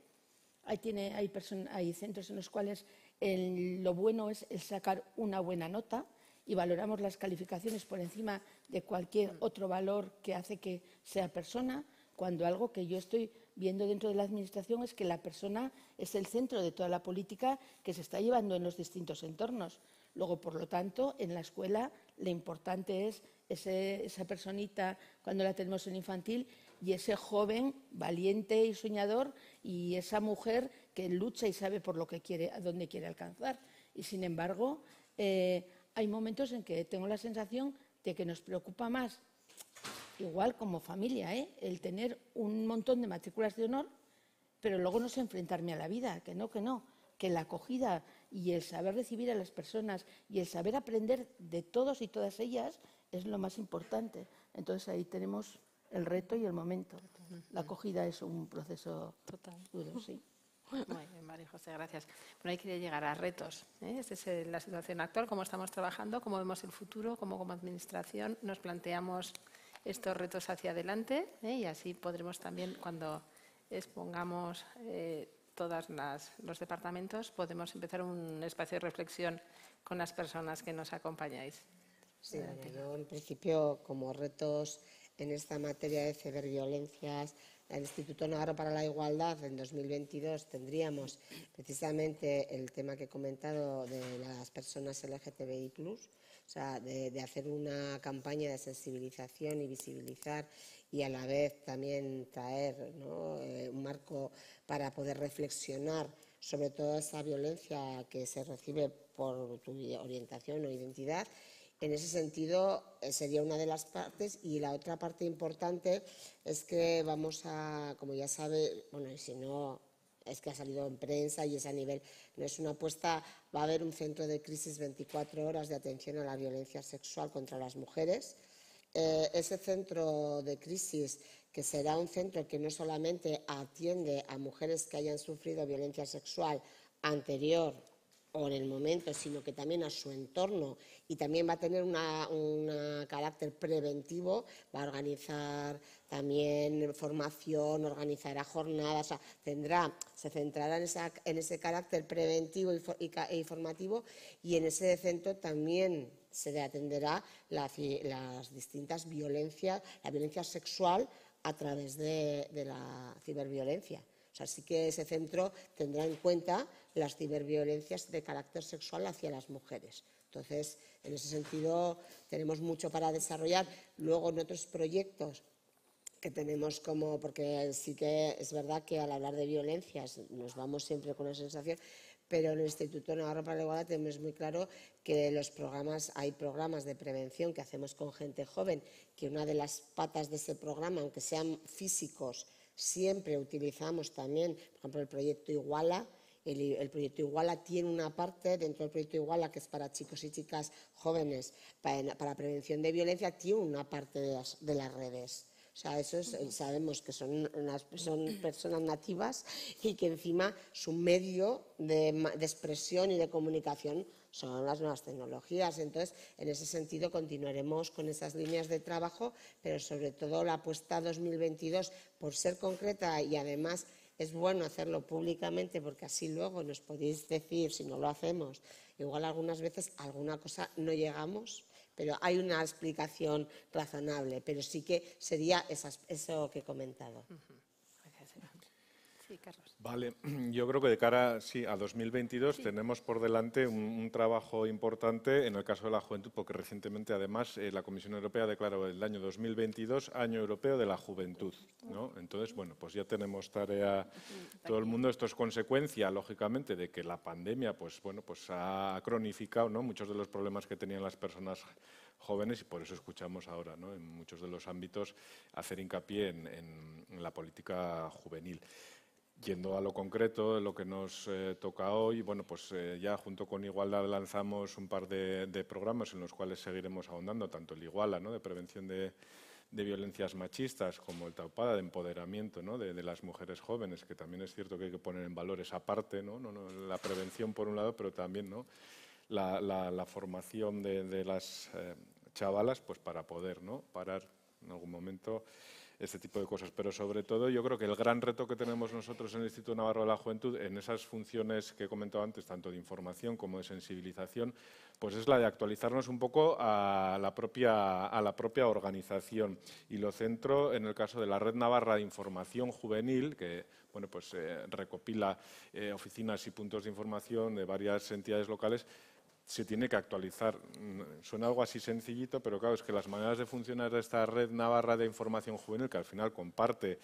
hay centros en los cuales lo bueno es el sacar una buena nota y valoramos las calificaciones por encima de cualquier otro valor que hace que sea persona, cuando algo que yo estoy viendo dentro de la Administración es que la persona es el centro de toda la política que se está llevando en los distintos entornos. Luego, por lo tanto, en la escuela lo importante es esa personita cuando la tenemos en infantil, y ese joven valiente y soñador, y esa mujer que lucha y sabe por lo que quiere, a dónde quiere alcanzar. Y, sin embargo, hay momentos en que tengo la sensación de que nos preocupa más, igual como familia, el tener un montón de matrículas de honor, pero luego no sé enfrentarme a la vida, que no, que la acogida y el saber recibir a las personas y el saber aprender de todos y todas ellas es lo más importante. Entonces ahí tenemos el reto y el momento. La acogida es un proceso duro, sí. Muy bien, María José, gracias. Bueno, hay que llegar a retos. Esta es la situación actual, cómo estamos trabajando, cómo vemos el futuro, cómo como Administración nos planteamos estos retos hacia adelante, y así podremos también, cuando expongamos todos los departamentos, podemos empezar un espacio de reflexión con las personas que nos acompañáis. Sí, yo en principio, como retos en esta materia de ciberviolencias, el Instituto Navarro para la Igualdad en 2022 tendríamos precisamente el tema que he comentado de las personas LGTBI+, o sea, de hacer una campaña de sensibilización y visibilizar, y a la vez también traer, ¿no?, un marco para poder reflexionar sobre toda esa violencia que se recibe por tu orientación o identidad. En ese sentido, sería una de las partes, y la otra parte importante es que vamos a, como ya sabe, bueno, y si no, es que ha salido en prensa y es a nivel, no es una apuesta, va a haber un centro de crisis 24 horas de atención a la violencia sexual contra las mujeres. Ese centro de crisis, que será un centro que no solamente atiende a mujeres que hayan sufrido violencia sexual anterior o en el momento, sino que también a su entorno, y también va a tener un carácter preventivo, va a organizar también formación, organizará jornadas, o sea, se centrará en ese carácter preventivo y formativo, y en ese centro también se atenderá las distintas violencias, la violencia sexual a través de la ciberviolencia. O sea, sí que ese centro tendrá en cuenta las ciberviolencias de carácter sexual hacia las mujeres. Entonces, en ese sentido, tenemos mucho para desarrollar. Luego, en otros proyectos que tenemos porque sí que es verdad que al hablar de violencias nos vamos siempre con la sensación, pero en el Instituto Navarro para la Igualdad tenemos muy claro que hay programas de prevención que hacemos con gente joven, que una de las patas de ese programa, aunque sean físicos, siempre utilizamos también, por ejemplo, el proyecto Iguala. El proyecto Iguala tiene una parte dentro del proyecto Iguala que es para chicos y chicas jóvenes para prevención de violencia, tiene una parte de las redes. O sea, sabemos que son personas nativas y que encima su medio de expresión y de comunicación son las nuevas tecnologías. Entonces, en ese sentido, continuaremos con esas líneas de trabajo, pero sobre todo la apuesta 2022, por ser concreta, y además es bueno hacerlo públicamente porque así luego nos podéis decir si no lo hacemos. Igual algunas veces alguna cosa no llegamos, pero hay una explicación razonable, pero sí que sería eso que he comentado. Gracias, Eva. Sí, Carlos. Vale, yo creo que de cara a 2022 tenemos por delante un trabajo importante en el caso de la juventud, porque recientemente además la Comisión Europea declaró el año 2022 Año Europeo de la Juventud, ¿no? Entonces, bueno, pues ya tenemos tarea todo el mundo. Esto es consecuencia, lógicamente, de que la pandemia pues ha cronificado, ¿no?, muchos de los problemas que tenían las personas jóvenes, y por eso escuchamos ahora, ¿no?, en muchos de los ámbitos hacer hincapié en la política juvenil. Yendo a lo concreto, lo que nos toca hoy, bueno, pues ya junto con Igualdad lanzamos un par de programas en los cuales seguiremos ahondando, tanto el Iguala, ¿no?, de prevención de violencias machistas, como el Taupada, de empoderamiento, ¿no?, de las mujeres jóvenes, que también es cierto que hay que poner en valor esa parte, ¿no? La prevención por un lado, pero también, ¿no?, la formación de las chavalas, pues para poder, ¿no?, parar en algún momento este tipo de cosas. Pero sobre todo yo creo que el gran reto que tenemos nosotros en el Instituto Navarro de la Juventud, en esas funciones que he comentado antes, tanto de información como de sensibilización, pues es la de actualizarnos un poco a la propia organización. Y lo centro en el caso de la Red Navarra de Información Juvenil, que bueno, pues recopila oficinas y puntos de información de varias entidades locales. Se tiene que actualizar. Suena algo así sencillito, pero claro, es que las maneras de funcionar de esta Red Navarra de Información Juvenil, que al final comparte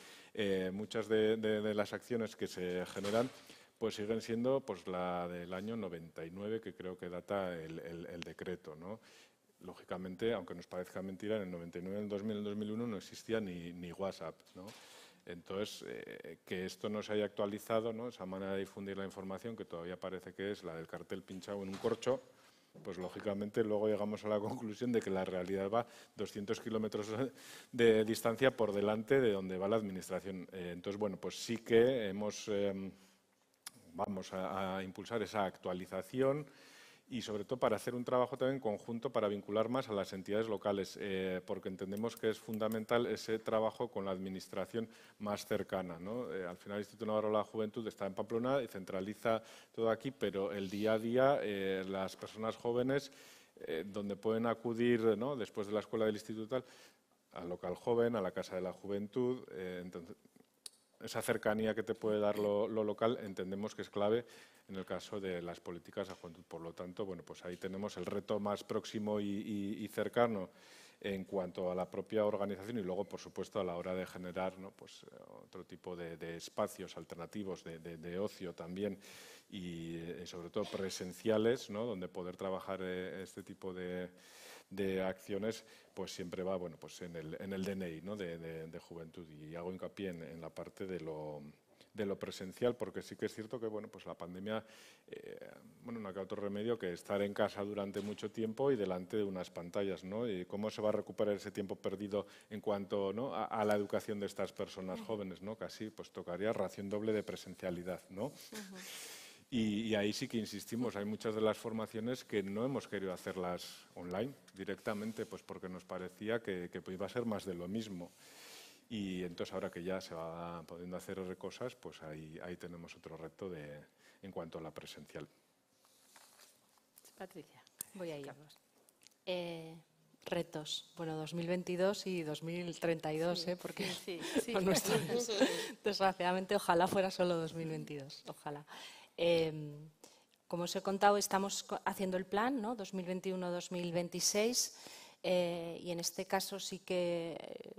muchas de las acciones que se generan, pues siguen siendo pues la del año 99, que creo que data el decreto, ¿no? Lógicamente, aunque nos parezca mentira, en el 99, en el 2000, en el 2001 no existía ni WhatsApp, ¿no? Entonces, que esto no se haya actualizado, ¿no?, esa manera de difundir la información, que todavía parece que es la del cartel pinchado en un corcho, pues lógicamente luego llegamos a la conclusión de que la realidad va 200 kilómetros de distancia por delante de donde va la administración. Entonces, bueno, pues sí que vamos a impulsar esa actualización, y sobre todo para hacer un trabajo también conjunto para vincular más a las entidades locales, porque entendemos que es fundamental ese trabajo con la administración más cercana, ¿no? Al final el Instituto Navarro de la Juventud está en Pamplona y centraliza todo aquí, pero el día a día las personas jóvenes donde pueden acudir, ¿no?, después de la escuela del instituto, al local joven, a la casa de la juventud. Entonces, esa cercanía que te puede dar lo local entendemos que es clave en el caso de las políticas de juventud. Por lo tanto, bueno, pues ahí tenemos el reto más próximo y cercano en cuanto a la propia organización, y luego, por supuesto, a la hora de generar, ¿no?, pues otro tipo de espacios alternativos de ocio también, y sobre todo presenciales, ¿no?, donde poder trabajar este tipo de acciones, pues siempre va, bueno, pues en el DNI, ¿no?, de juventud. Y hago hincapié en la parte de lo presencial, porque sí que es cierto que, bueno, pues la pandemia, bueno, no ha quedado otro remedio que estar en casa durante mucho tiempo y delante de unas pantallas, ¿no? Y cómo se va a recuperar ese tiempo perdido en cuanto, ¿no?, a la educación de estas personas jóvenes, ¿no? Casi pues tocaría ración doble de presencialidad, ¿no? Y ahí sí que insistimos, hay muchas de las formaciones que no hemos querido hacerlas online directamente, pues porque nos parecía que iba a ser más de lo mismo. Y entonces ahora que ya se va pudiendo hacer cosas, pues ahí tenemos otro reto en cuanto a la presencial. Patricia. Voy a ir. Retos, bueno, 2022 y 2032, Sí, porque sí, sí. con nuestros, desgraciadamente, ojalá fuera solo 2022, ojalá. Como os he contado, estamos haciendo el plan, ¿no? 2021-2026, y en este caso sí que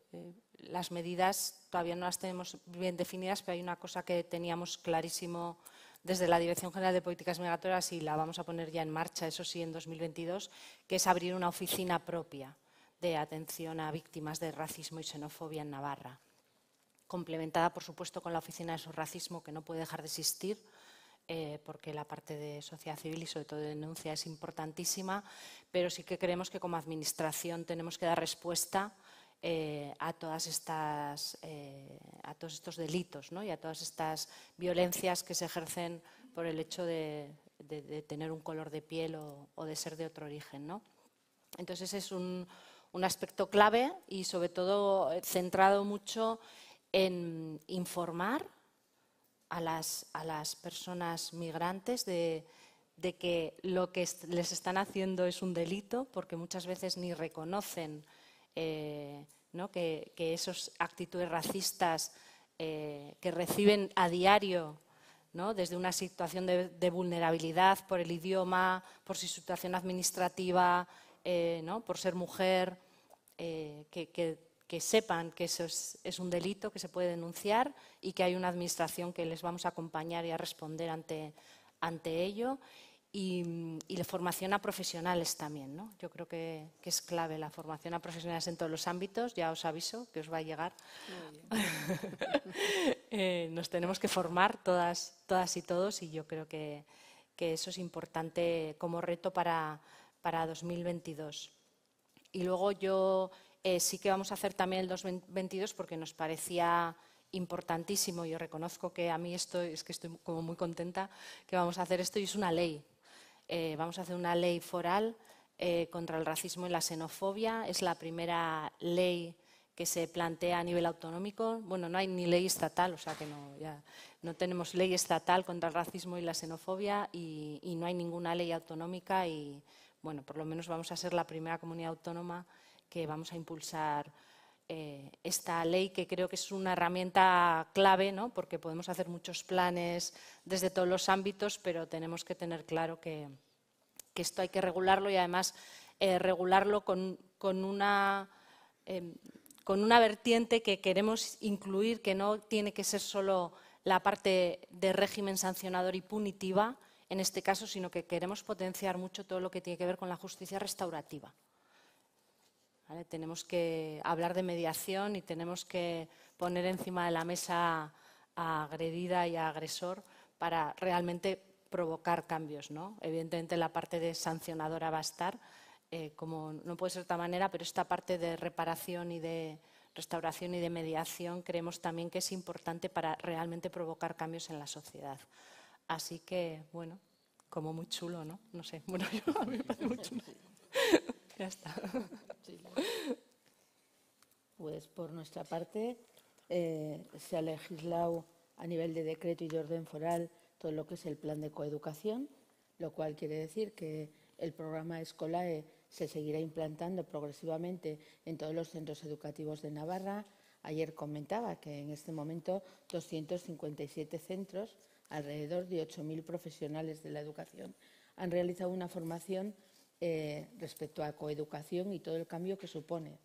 las medidas todavía no las tenemos bien definidas, pero hay una cosa que teníamos clarísimo desde la Dirección General de Políticas Migratorias y la vamos a poner ya en marcha, eso sí, en 2022, que es abrir una oficina propia de atención a víctimas de racismo y xenofobia en Navarra, complementada, por supuesto, con la Oficina de Racismo, que no puede dejar de existir, porque la parte de sociedad civil y sobre todo de denuncia es importantísima, pero sí que creemos que como Administración tenemos que dar respuesta a todos estos delitos, ¿no? Y a todas estas violencias que se ejercen por el hecho de tener un color de piel o de ser de otro origen, ¿no? Entonces es un aspecto clave y sobre todo centrado mucho en informar a las personas migrantes de que lo que les están haciendo es un delito, porque muchas veces ni reconocen ¿no? que esas actitudes racistas que reciben a diario, ¿no? Desde una situación de vulnerabilidad por el idioma, por su situación administrativa, ¿no? Por ser mujer, que sepan que eso es un delito que se puede denunciar y que hay una administración que les vamos a acompañar y a responder ante ello. Y la formación a profesionales también, ¿no? Yo creo que es clave la formación a profesionales en todos los ámbitos, ya os aviso que os va a llegar. Nos tenemos que formar todas y todos y yo creo que eso es importante como reto para 2022. Y luego sí que vamos a hacer también el 2022 porque nos parecía importantísimo. Yo reconozco que a mí estoy como muy contenta que vamos a hacer esto y es una ley. Vamos a hacer una ley foral contra el racismo y la xenofobia. Es la primera ley que se plantea a nivel autonómico. Bueno, no hay ni ley estatal, o sea que no tenemos ley estatal contra el racismo y la xenofobia y no hay ninguna ley autonómica y, bueno, por lo menos vamos a ser la primera comunidad autónoma que vamos a impulsar esta ley, que creo que es una herramienta clave, ¿no? Porque podemos hacer muchos planes desde todos los ámbitos, pero tenemos que tener claro que esto hay que regularlo y además regularlo con una vertiente que queremos incluir, que no tiene que ser solo la parte de régimen sancionador y punitiva, en este caso, sino que queremos potenciar mucho todo lo que tiene que ver con la justicia restaurativa. ¿Vale? Tenemos que hablar de mediación y tenemos que poner encima de la mesa a agredida y a agresor para realmente provocar cambios, ¿no? Evidentemente la parte de sancionadora va a estar, como no puede ser de otra manera, pero esta parte de reparación y de restauración y de mediación creemos también que es importante para realmente provocar cambios en la sociedad. Así que, bueno, como muy chulo, ¿no? No sé, bueno, a mí me parece muy chulo. Ya está. Pues por nuestra parte se ha legislado a nivel de decreto y de orden foral todo lo que es el plan de coeducación, lo cual quiere decir que el programa Escolae se seguirá implantando progresivamente en todos los centros educativos de Navarra. Ayer comentaba que en este momento 257 centros, alrededor de 8.000 profesionales de la educación, han realizado una formación respecto a coeducación y todo el cambio que supone.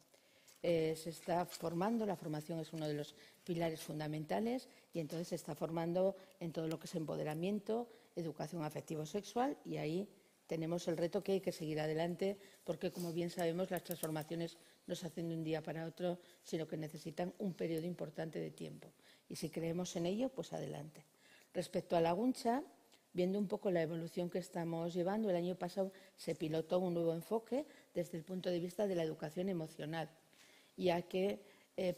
Se está formando, la formación es uno de los pilares fundamentales y entonces se está formando en todo lo que es empoderamiento, educación afectivo-sexual y ahí tenemos el reto que hay que seguir adelante porque, como bien sabemos, las transformaciones no se hacen de un día para otro, sino que necesitan un periodo importante de tiempo. Y si creemos en ello, pues adelante. Respecto a la Guncha, viendo un poco la evolución que estamos llevando, el año pasado se pilotó un nuevo enfoque desde el punto de vista de la educación emocional, ya que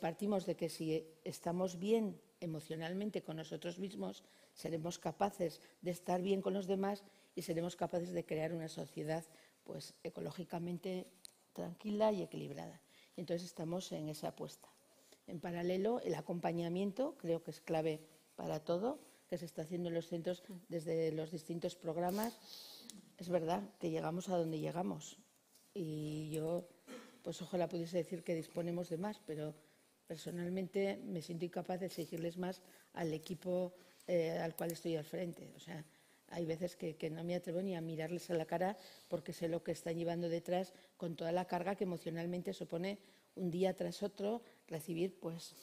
partimos de que si estamos bien emocionalmente con nosotros mismos, seremos capaces de estar bien con los demás y seremos capaces de crear una sociedad pues, ecológicamente tranquila y equilibrada. Y entonces estamos en esa apuesta. En paralelo, el acompañamiento creo que es clave para todo, que se está haciendo en los centros desde los distintos programas. Es verdad que llegamos a donde llegamos y yo, pues ojalá pudiese decir que disponemos de más, pero personalmente me siento incapaz de exigirles más al equipo al cual estoy al frente. O sea, hay veces que no me atrevo ni a mirarles a la cara porque sé lo que están llevando detrás con toda la carga que emocionalmente supone un día tras otro recibir pues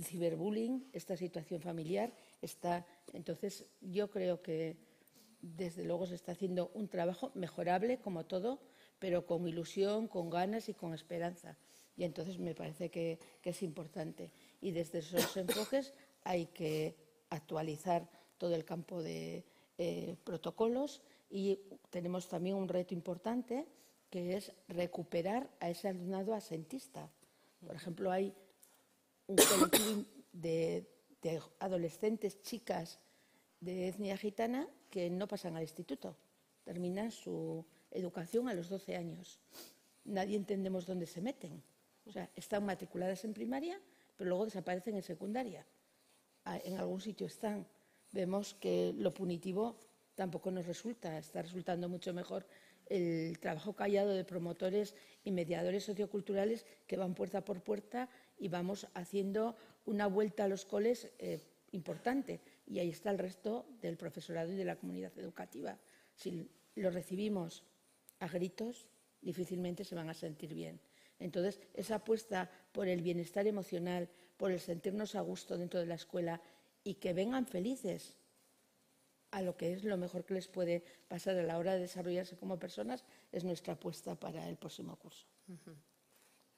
ciberbullying, esta situación familiar. Entonces, yo creo que desde luego se está haciendo un trabajo mejorable como todo, pero con ilusión, con ganas y con esperanza. Y entonces me parece que es importante. Y desde esos enfoques hay que actualizar todo el campo de protocolos y tenemos también un reto importante que es recuperar a ese alumnado asentista. Por ejemplo, hay un colectivo de adolescentes, chicas de etnia gitana que no pasan al instituto, terminan su educación a los 12 años. Nadie entendemos dónde se meten. O sea, están matriculadas en primaria, pero luego desaparecen en secundaria. En algún sitio están. Vemos que lo punitivo tampoco nos resulta. Está resultando mucho mejor el trabajo callado de promotores y mediadores socioculturales que van puerta por puerta y vamos haciendo una vuelta a los coles importante. Y ahí está el resto del profesorado y de la comunidad educativa. Si lo recibimos a gritos, difícilmente se van a sentir bien. Entonces, esa apuesta por el bienestar emocional, por el sentirnos a gusto dentro de la escuela y que vengan felices a lo que es lo mejor que les puede pasar a la hora de desarrollarse como personas, es nuestra apuesta para el próximo curso.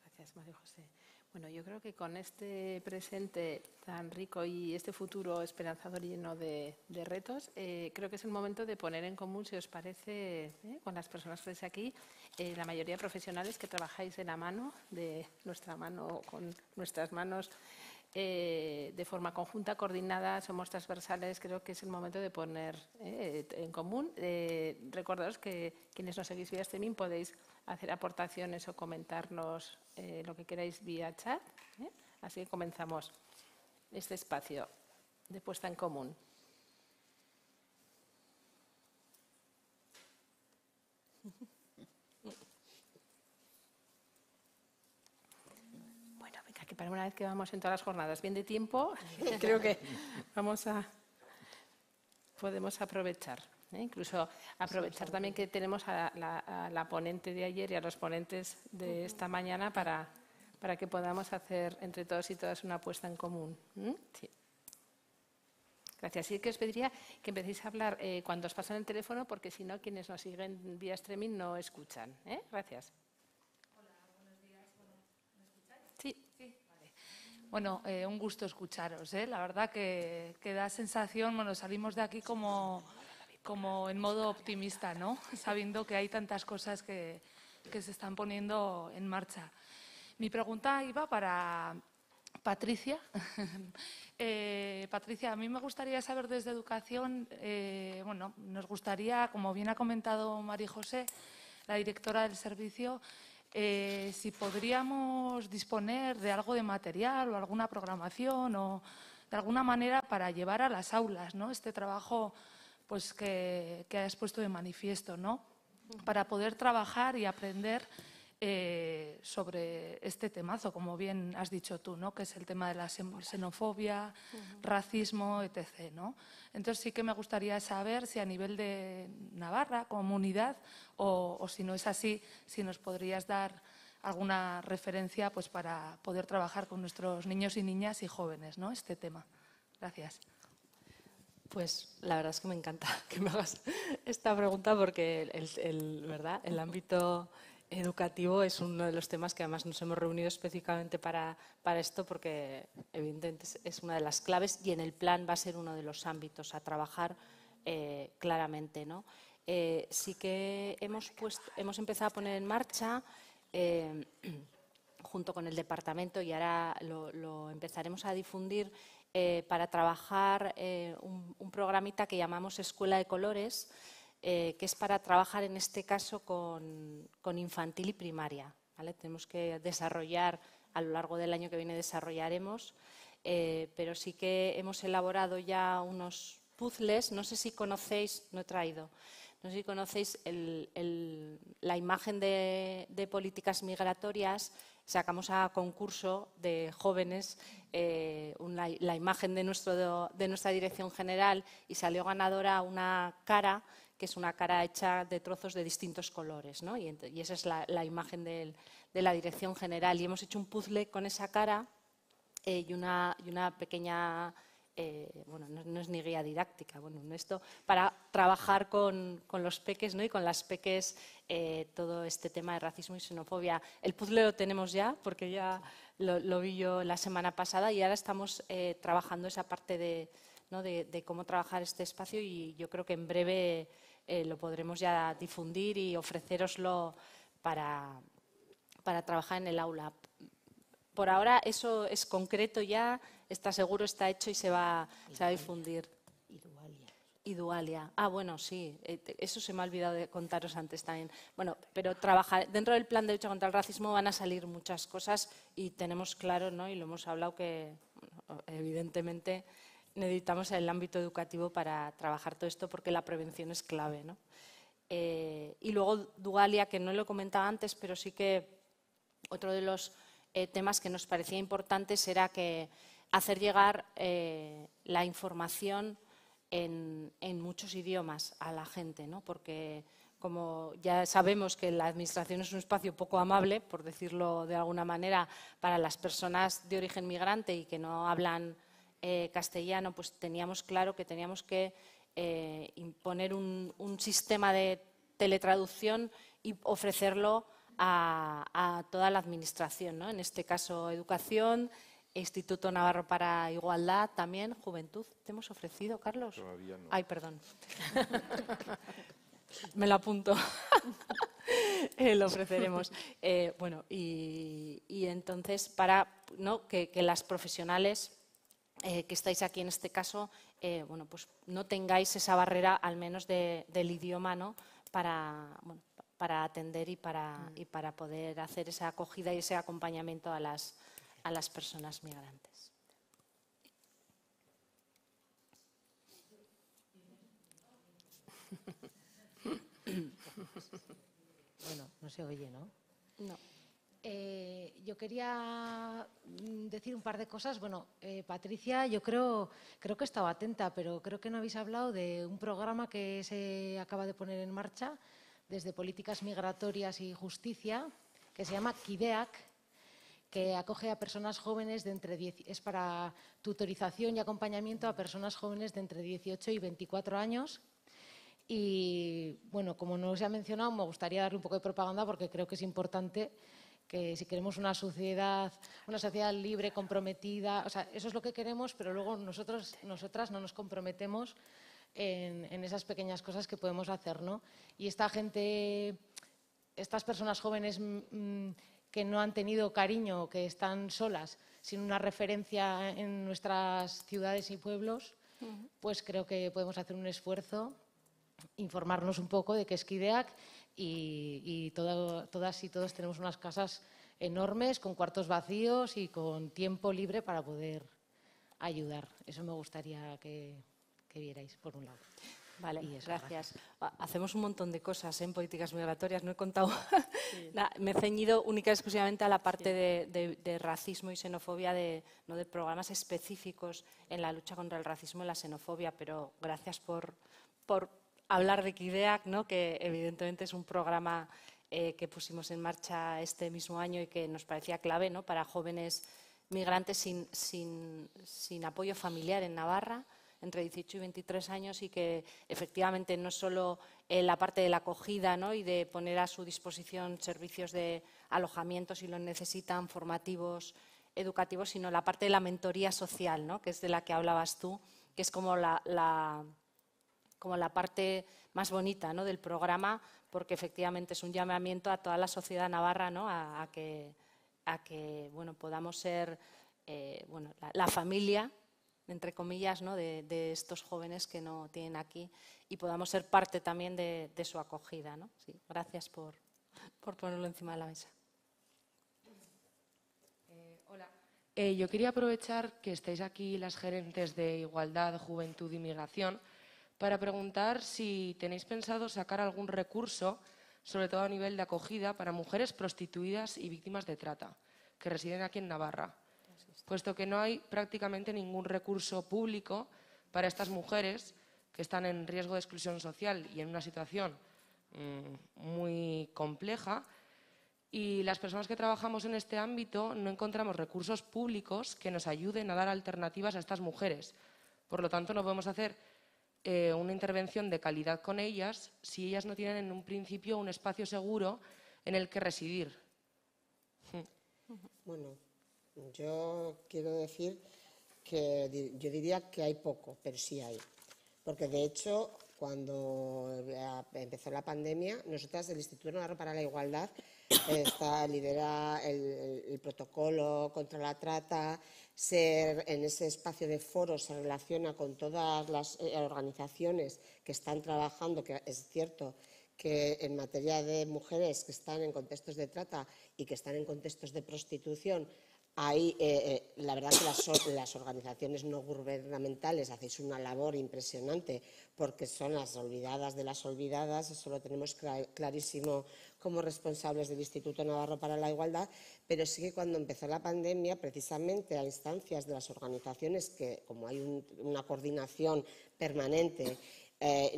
Gracias, María José. Bueno, yo creo que con este presente tan rico y este futuro esperanzador y lleno de retos, creo que es el momento de poner en común, si os parece, con las personas que estáis aquí, la mayoría de profesionales que trabajáis de la mano, de nuestra mano, con nuestras manos, de forma conjunta, coordinada, somos transversales. Creo que es el momento de poner en común. Recordaros que quienes nos seguís vía streaming podéis hacer aportaciones o comentarnos lo que queráis vía chat. Así que comenzamos este espacio de puesta en común. Bueno, venga, que para una vez que vamos en todas las jornadas bien de tiempo, creo que podemos aprovechar. Incluso aprovechar también que tenemos a la ponente de ayer y a los ponentes de esta mañana para que podamos hacer entre todos y todas una apuesta en común. Sí. Gracias. Sí que os pediría que empecéis a hablar cuando os pasan el teléfono, porque si no, quienes nos siguen vía streaming no escuchan. Gracias. Hola, buenos días. ¿Me escucháis? Sí. Sí, vale. Bueno, un gusto escucharos. La verdad que da sensación, bueno, salimos de aquí como en modo optimista, ¿no? Sabiendo que hay tantas cosas que se están poniendo en marcha. Mi pregunta iba para Patricia. Patricia, a mí me gustaría saber desde Educación, bueno, nos gustaría, como bien ha comentado María José, la directora del servicio, si podríamos disponer de algo de material o alguna programación o de alguna manera para llevar a las aulas, ¿no? Este trabajo pues que has puesto de manifiesto, ¿no? Para poder trabajar y aprender sobre este temazo, como bien has dicho tú, ¿no? Que es el tema de la xenofobia, racismo, etc., ¿no? Entonces sí que me gustaría saber si a nivel de Navarra, comunidad, o si no es así, si nos podrías dar alguna referencia pues, para poder trabajar con nuestros niños y niñas y jóvenes, ¿no? Este tema. Gracias. Pues la verdad es que me encanta que me hagas esta pregunta porque ¿verdad? El ámbito educativo es uno de los temas que además nos hemos reunido específicamente para esto porque evidentemente es una de las claves y en el plan va a ser uno de los ámbitos a trabajar claramente, ¿no? Sí que hemos empezado a poner en marcha junto con el departamento y ahora lo empezaremos a difundir para trabajar un programita que llamamos Escuela de Colores, que es para trabajar en este caso con infantil y primaria, ¿vale? Tenemos que desarrollar, a lo largo del año que viene desarrollaremos, pero sí que hemos elaborado ya unos puzzles. No sé si conocéis, no he traído, no sé si conocéis la imagen de políticas migratorias. Sacamos a concurso de jóvenes la imagen de nuestra dirección general y salió ganadora una cara, que es una cara hecha de trozos de distintos colores, ¿no? Y esa es la imagen de la dirección general. Y hemos hecho un puzzle con esa cara y una pequeña, bueno, no es ni guía didáctica, bueno, esto para trabajar con los peques, ¿no? Y con las peques todo este tema de racismo y xenofobia. El puzzle lo tenemos ya, porque ya lo vi yo la semana pasada, y ahora estamos trabajando esa parte ¿no? de cómo trabajar este espacio, y yo creo que en breve lo podremos ya difundir y ofrecéroslo para trabajar en el aula. Por ahora eso es concreto ya, está seguro, está hecho y se va a difundir. Y Dualia. Ah, bueno, sí, eso se me ha olvidado de contaros antes también. Bueno, pero dentro del plan de lucha contra el racismo van a salir muchas cosas y tenemos claro, ¿no? Y lo hemos hablado, que bueno, evidentemente necesitamos el ámbito educativo para trabajar todo esto, porque la prevención es clave, ¿no? Y luego Dualia, que no lo he comentado antes, pero sí que otro de los temas que nos parecía importantes era que hacer llegar la información en muchos idiomas a la gente, ¿no? Porque como ya sabemos que la administración es un espacio poco amable, por decirlo de alguna manera, para las personas de origen migrante y que no hablan castellano, pues teníamos claro que teníamos que imponer un sistema de teletraducción y ofrecerlo a toda la administración, ¿no? En este caso, educación, Instituto Navarro para Igualdad, también Juventud. ¿Te hemos ofrecido, Carlos? Todavía no. Ay, perdón. Me lo apunto. Lo ofreceremos. Bueno, y entonces, para, ¿no? que las profesionales que estáis aquí en este caso, bueno, pues no tengáis esa barrera, al menos del idioma, ¿no? Para atender y para poder hacer esa acogida y ese acompañamiento a las personas migrantes. Bueno, no se oye, ¿no? No. Yo quería decir un par de cosas. Bueno, Patricia, yo creo que estaba atenta, pero creo que no habéis hablado de un programa que se acaba de poner en marcha desde Políticas Migratorias y Justicia, que se llama KIDEAC, que acoge a personas jóvenes es para tutorización y acompañamiento a personas jóvenes de entre 18 y 24 años. Y bueno, como no se ha mencionado, me gustaría darle un poco de propaganda, porque creo que es importante que si queremos una sociedad libre, comprometida, o sea, eso es lo que queremos, pero luego nosotras no nos comprometemos en esas pequeñas cosas que podemos hacer, ¿no? Y estas personas jóvenes que no han tenido cariño, que están solas, sin una referencia en nuestras ciudades y pueblos, pues creo que podemos hacer un esfuerzo, informarnos un poco de qué es KIDEAC, y todas y todos tenemos unas casas enormes, con cuartos vacíos y con tiempo libre para poder ayudar. Eso me gustaría que vierais, por un lado. Vale, gracias. Hacemos un montón de cosas en políticas migratorias, no he contado. Sí. Me he ceñido única y exclusivamente a la parte de racismo y xenofobia, no de programas específicos en la lucha contra el racismo y la xenofobia, pero gracias por hablar de KIDEAC, ¿no? Que evidentemente es un programa que pusimos en marcha este mismo año y que nos parecía clave, ¿no? Para jóvenes migrantes sin apoyo familiar en Navarra, entre 18 y 23 años, y que efectivamente no solo la parte de la acogida, ¿no? Y de poner a su disposición servicios de alojamiento si lo necesitan, formativos, educativos, sino la parte de la mentoría social, ¿no? Que es de la que hablabas tú, que es como la parte más bonita, ¿no? Del programa, porque efectivamente es un llamamiento a toda la sociedad navarra, ¿no? a que bueno, podamos ser la familia entre comillas, ¿no? de estos jóvenes que no tienen aquí y podamos ser parte también de su acogida, ¿no? Sí, gracias por ponerlo encima de la mesa. Hola. Yo quería aprovechar que estáis aquí las gerentes de Igualdad, Juventud y Migración para preguntar si tenéis pensado sacar algún recurso, sobre todo a nivel de acogida, para mujeres prostituidas y víctimas de trata que residen aquí en Navarra, puesto que no hay prácticamente ningún recurso público para estas mujeres que están en riesgo de exclusión social y en una situación muy compleja. Y las personas que trabajamos en este ámbito no encontramos recursos públicos que nos ayuden a dar alternativas a estas mujeres. Por lo tanto, no podemos hacer una intervención de calidad con ellas si ellas no tienen en un principio un espacio seguro en el que residir. Bueno, yo quiero decir que yo diría que hay poco, pero sí hay. Porque de hecho, cuando empezó la pandemia, nosotras, el Instituto Navarro para la Igualdad, lidera el protocolo contra la trata. En ese espacio de foros se relaciona con todas las organizaciones que están trabajando, que es cierto que en materia de mujeres que están en contextos de trata y que están en contextos de prostitución, ahí la verdad que las organizaciones no gubernamentales hacéis una labor impresionante porque son las olvidadas de las olvidadas, eso lo tenemos clarísimo como responsables del Instituto Navarro para la Igualdad, pero sí que cuando empezó la pandemia, precisamente a instancias de las organizaciones, que como hay una coordinación permanente,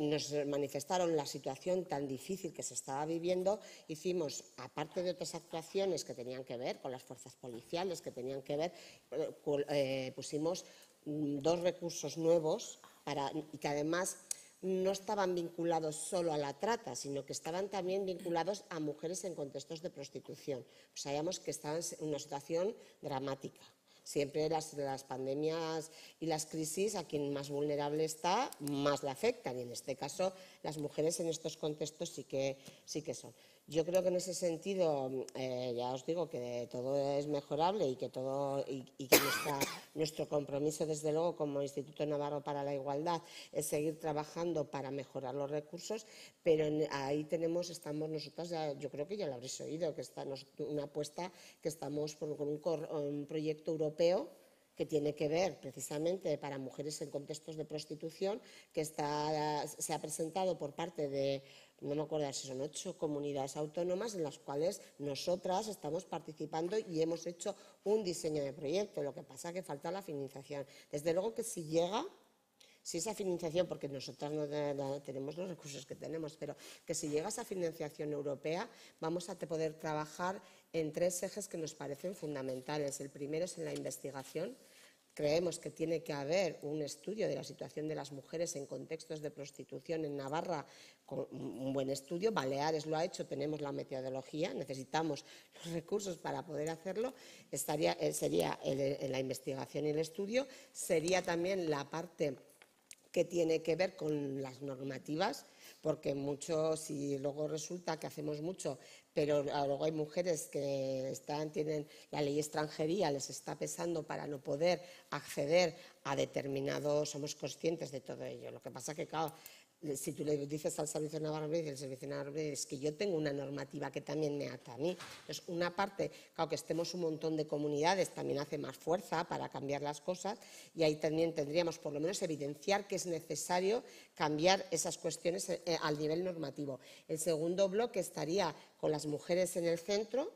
nos manifestaron la situación tan difícil que se estaba viviendo, hicimos, aparte de otras actuaciones que tenían que ver con las fuerzas policiales, que tenían que ver, pusimos 2 recursos nuevos y que además no estaban vinculados solo a la trata, sino que estaban también vinculados a mujeres en contextos de prostitución. Pues sabíamos que estaban en una situación dramática. Siempre las pandemias y las crisis, a quien más vulnerable está, más le afectan. Y en este caso, las mujeres en estos contextos sí que son. Yo creo que en ese sentido, ya os digo que todo es mejorable y que nuestro compromiso, desde luego, como Instituto Navarro para la Igualdad, es seguir trabajando para mejorar los recursos, pero ahí estamos nosotras, yo creo que ya lo habréis oído, que está una apuesta que estamos con un proyecto europeo que tiene que ver precisamente para mujeres en contextos de prostitución, que se ha presentado por parte de, no me acuerdo si son 8 comunidades autónomas, en las cuales nosotras estamos participando y hemos hecho un diseño de proyecto. Lo que pasa es que falta la financiación. Desde luego que si esa financiación, porque nosotras no tenemos los recursos que tenemos, pero que si llega esa financiación europea, vamos a poder trabajar en 3 ejes que nos parecen fundamentales. El primero es en la investigación. Creemos que tiene que haber un estudio de la situación de las mujeres en contextos de prostitución en Navarra, con un buen estudio. Baleares lo ha hecho, tenemos la metodología, necesitamos los recursos para poder hacerlo. Sería en la investigación y el estudio. Sería también la parte que tiene que ver con las normativas, porque si luego resulta que hacemos mucho, pero luego hay mujeres que tienen la ley de extranjería, les está pesando para no poder acceder a determinados, somos conscientes de todo ello. Lo que pasa que, claro, si tú le dices al Servicio Navarro, el Servicio Navarro es que yo tengo una normativa que también me ata a mí. Entonces, una parte, claro, que estemos un montón de comunidades también hace más fuerza para cambiar las cosas, y ahí también tendríamos por lo menos evidenciar que es necesario cambiar esas cuestiones al nivel normativo. El segundo bloque estaría con las mujeres en el centro,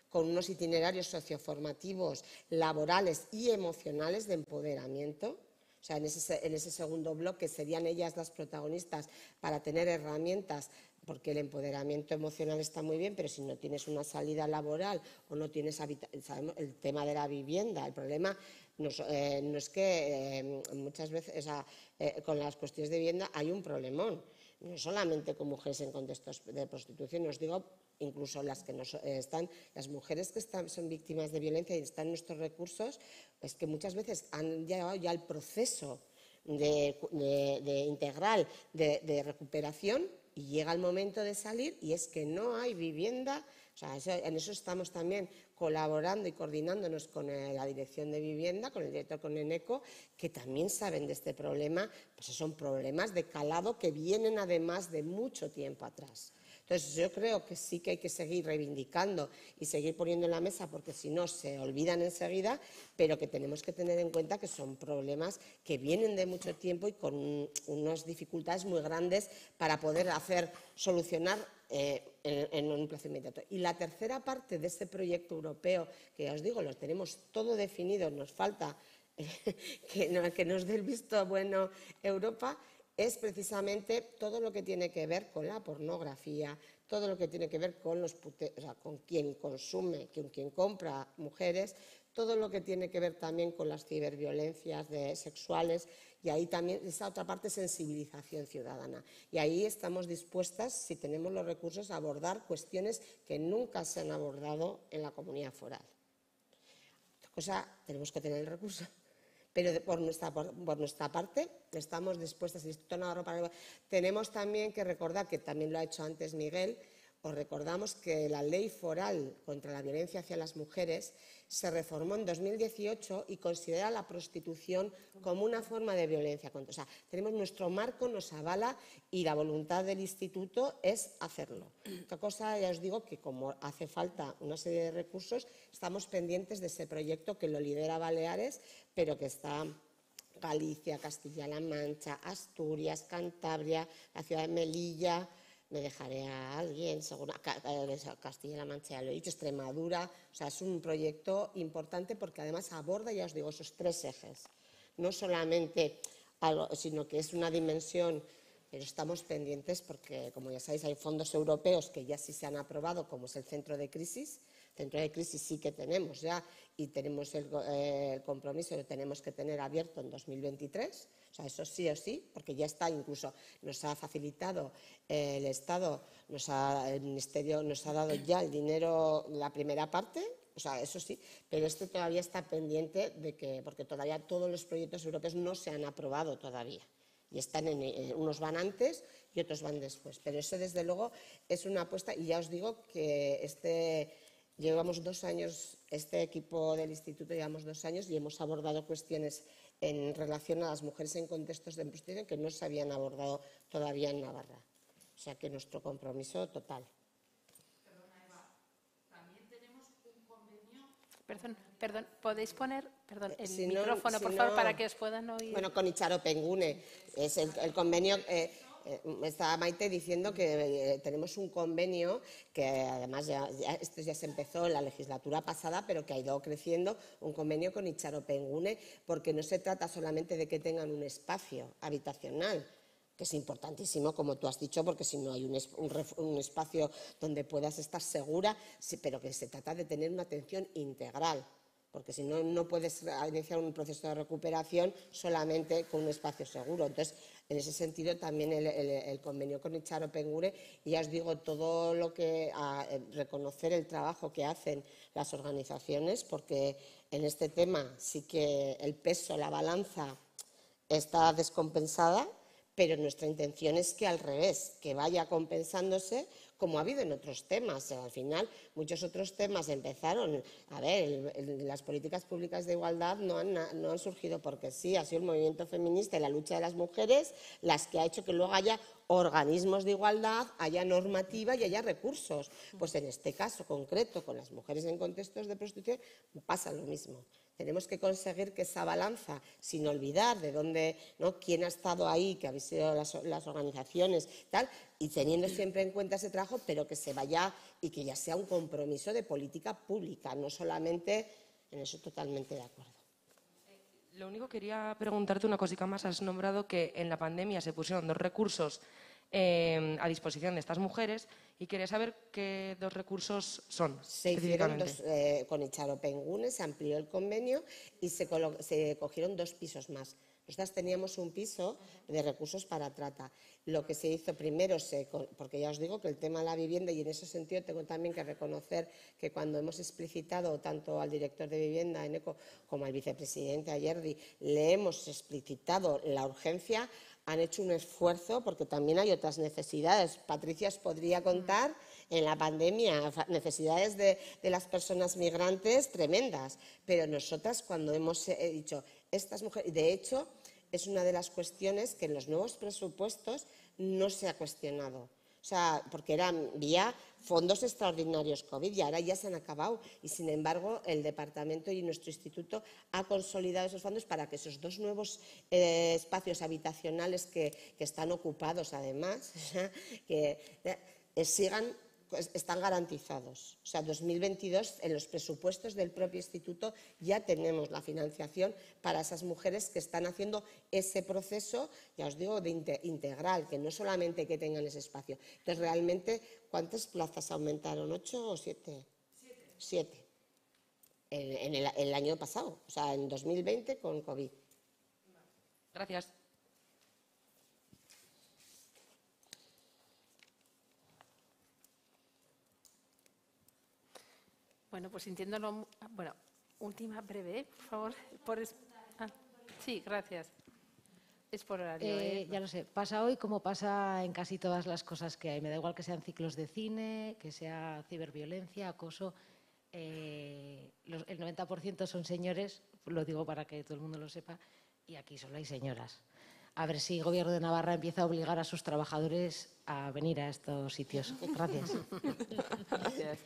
con unos itinerarios socioformativos, laborales y emocionales de empoderamiento. O sea, en ese segundo bloque serían ellas las protagonistas para tener herramientas, porque el empoderamiento emocional está muy bien, pero si no tienes una salida laboral o no tienes sabemos el tema de la vivienda, el problema no es que muchas veces con las cuestiones de vivienda hay un problemón, no solamente con mujeres en contextos de prostitución, os digo, incluso las mujeres que son víctimas de violencia y están en nuestros recursos, es que muchas veces han llegado ya al proceso integral de recuperación y llega el momento de salir y es que no hay vivienda O sea, en eso estamos también colaborando y coordinándonos con la Dirección de Vivienda, con el director, con ENECO, que también saben de este problema, pues son problemas de calado que vienen además de mucho tiempo atrás. Entonces, yo creo que sí que hay que seguir reivindicando y seguir poniendo en la mesa, porque si no se olvidan enseguida, pero que tenemos que tener en cuenta que son problemas que vienen de mucho tiempo y con unas dificultades muy grandes para poder solucionar en un plazo inmediato. Y la tercera parte de este proyecto europeo, que ya os digo, lo tenemos todo definido, nos falta que nos dé el visto bueno Europa, es precisamente todo lo que tiene que ver con la pornografía, todo lo que tiene que ver con con quien consume, con quien compra mujeres, todo lo que tiene que ver también con las ciberviolencias sexuales, y ahí también esa otra parte, sensibilización ciudadana. Y ahí estamos dispuestas, si tenemos los recursos, a abordar cuestiones que nunca se han abordado en la comunidad foral. Otra cosa, tenemos que tener el recurso. Pero por nuestra parte estamos dispuestas. El Instituto Navarro para... Tenemos también que recordar, que también lo ha hecho antes Miguel, os recordamos que la Ley Foral contra la Violencia hacia las Mujeres se reformó en 2018 y considera la prostitución como una forma de violencia. O sea, tenemos nuestro marco, nos avala, y la voluntad del Instituto es hacerlo. Otra cosa, ya os digo, que como hace falta una serie de recursos, estamos pendientes de ese proyecto que lo lidera Baleares, pero que está Galicia, Castilla-La Mancha, Asturias, Cantabria, la ciudad de Melilla. Me dejaré a alguien, seguro, Castilla-La Mancha, ya lo he dicho, Extremadura. O sea, es un proyecto importante porque además aborda, ya os digo, esos tres ejes. No solamente algo, sino que es una dimensión, pero estamos pendientes porque, como ya sabéis, hay fondos europeos que ya sí se han aprobado, como es el Centro de Crisis. Centro de Crisis sí que tenemos ya, y tenemos el compromiso, lo tenemos que tener abierto en 2023. O sea, eso sí o sí, porque ya está, incluso nos ha facilitado el Estado, el Ministerio nos ha dado ya el dinero, la primera parte, o sea, eso sí, pero este todavía está pendiente de que, porque todavía todos los proyectos europeos no se han aprobado todavía. Y están unos van antes y otros van después. Pero eso, desde luego, es una apuesta, y ya os digo que llevamos 2 años, este equipo del Instituto llevamos 2 años y hemos abordado cuestiones en relación a las mujeres en contextos de prostitución que no se habían abordado todavía en Navarra. O sea que nuestro compromiso total. Perdona, Eva, también tenemos un convenio... Perdón, ¿podéis poner el micrófono, por favor, para que os puedan oír? Bueno, con Itxaropengune, es el convenio... me estaba Maite diciendo que tenemos un convenio que además esto ya se empezó en la legislatura pasada, pero que ha ido creciendo, un convenio con Itxaropengune, porque no se trata solamente de que tengan un espacio habitacional, que es importantísimo, como tú has dicho, porque si no hay un espacio donde puedas estar segura, pero que se trata de tener una atención integral. Porque si no, no puedes iniciar un proceso de recuperación solamente con un espacio seguro. Entonces, en ese sentido, también el convenio con Itxaropengune, y ya os digo, todo lo que reconocer el trabajo que hacen las organizaciones, porque en este tema sí que el peso, la balanza está descompensada, pero nuestra intención es que al revés, que vaya compensándose, como ha habido en otros temas. Al final, muchos otros temas empezaron. A ver, las políticas públicas de igualdad no han surgido porque sí, ha sido el movimiento feminista y la lucha de las mujeres las que ha hecho que luego haya organismos de igualdad, haya normativa y haya recursos. Pues en este caso concreto, con las mujeres en contextos de prostitución, pasa lo mismo. Tenemos que conseguir que esa balanza, sin olvidar de dónde, ¿no?, quién ha estado ahí, que habéis sido las organizaciones, tal, y teniendo siempre en cuenta ese trabajo, pero que se vaya y que ya sea un compromiso de política pública, no solamente, en eso totalmente de acuerdo. Lo único, quería preguntarte una cosita más. Has nombrado que en la pandemia se pusieron 2 recursos a disposición de estas mujeres, y quería saber qué 2 recursos son. Se hicieron con Itxaropengune, se amplió el convenio y se cogieron 2 pisos más. Nosotras teníamos un piso de recursos para trata. Lo que se hizo primero, porque ya os digo que el tema de la vivienda, y en ese sentido tengo también que reconocer que cuando hemos explicitado tanto al director de vivienda, ENECO, como al vicepresidente, a Yerdi, le hemos explicitado la urgencia, han hecho un esfuerzo porque también hay otras necesidades. Patricia os podría contar en la pandemia, necesidades de las personas migrantes tremendas, pero nosotras cuando hemos dicho, estas mujeres, de hecho, es una de las cuestiones que en los nuevos presupuestos no se ha cuestionado. O sea, porque eran vía fondos extraordinarios COVID y ahora ya se han acabado. Y, sin embargo, el departamento y nuestro instituto ha consolidado esos fondos para que esos 2 nuevos espacios habitacionales que están ocupados, además, que están garantizados. O sea, 2022, en los presupuestos del propio instituto ya tenemos la financiación para esas mujeres que están haciendo ese proceso, ya os digo, de integral, que no solamente que tengan ese espacio. Entonces, realmente, ¿cuántas plazas aumentaron? ¿8 o 7? 7. En el año pasado, o sea, en 2020 con COVID. Gracias. Bueno, pues sintiéndolo... Bueno, última breve, por favor. Sí, gracias. Es por horario. Ya lo sé, pasa hoy como pasa en casi todas las cosas que hay. Me da igual que sean ciclos de cine, que sea ciberviolencia, acoso. El 90% son señores, lo digo para que todo el mundo lo sepa, y aquí solo hay señoras. A ver si el Gobierno de Navarra empieza a obligar a sus trabajadores a venir a estos sitios. Gracias. Gracias.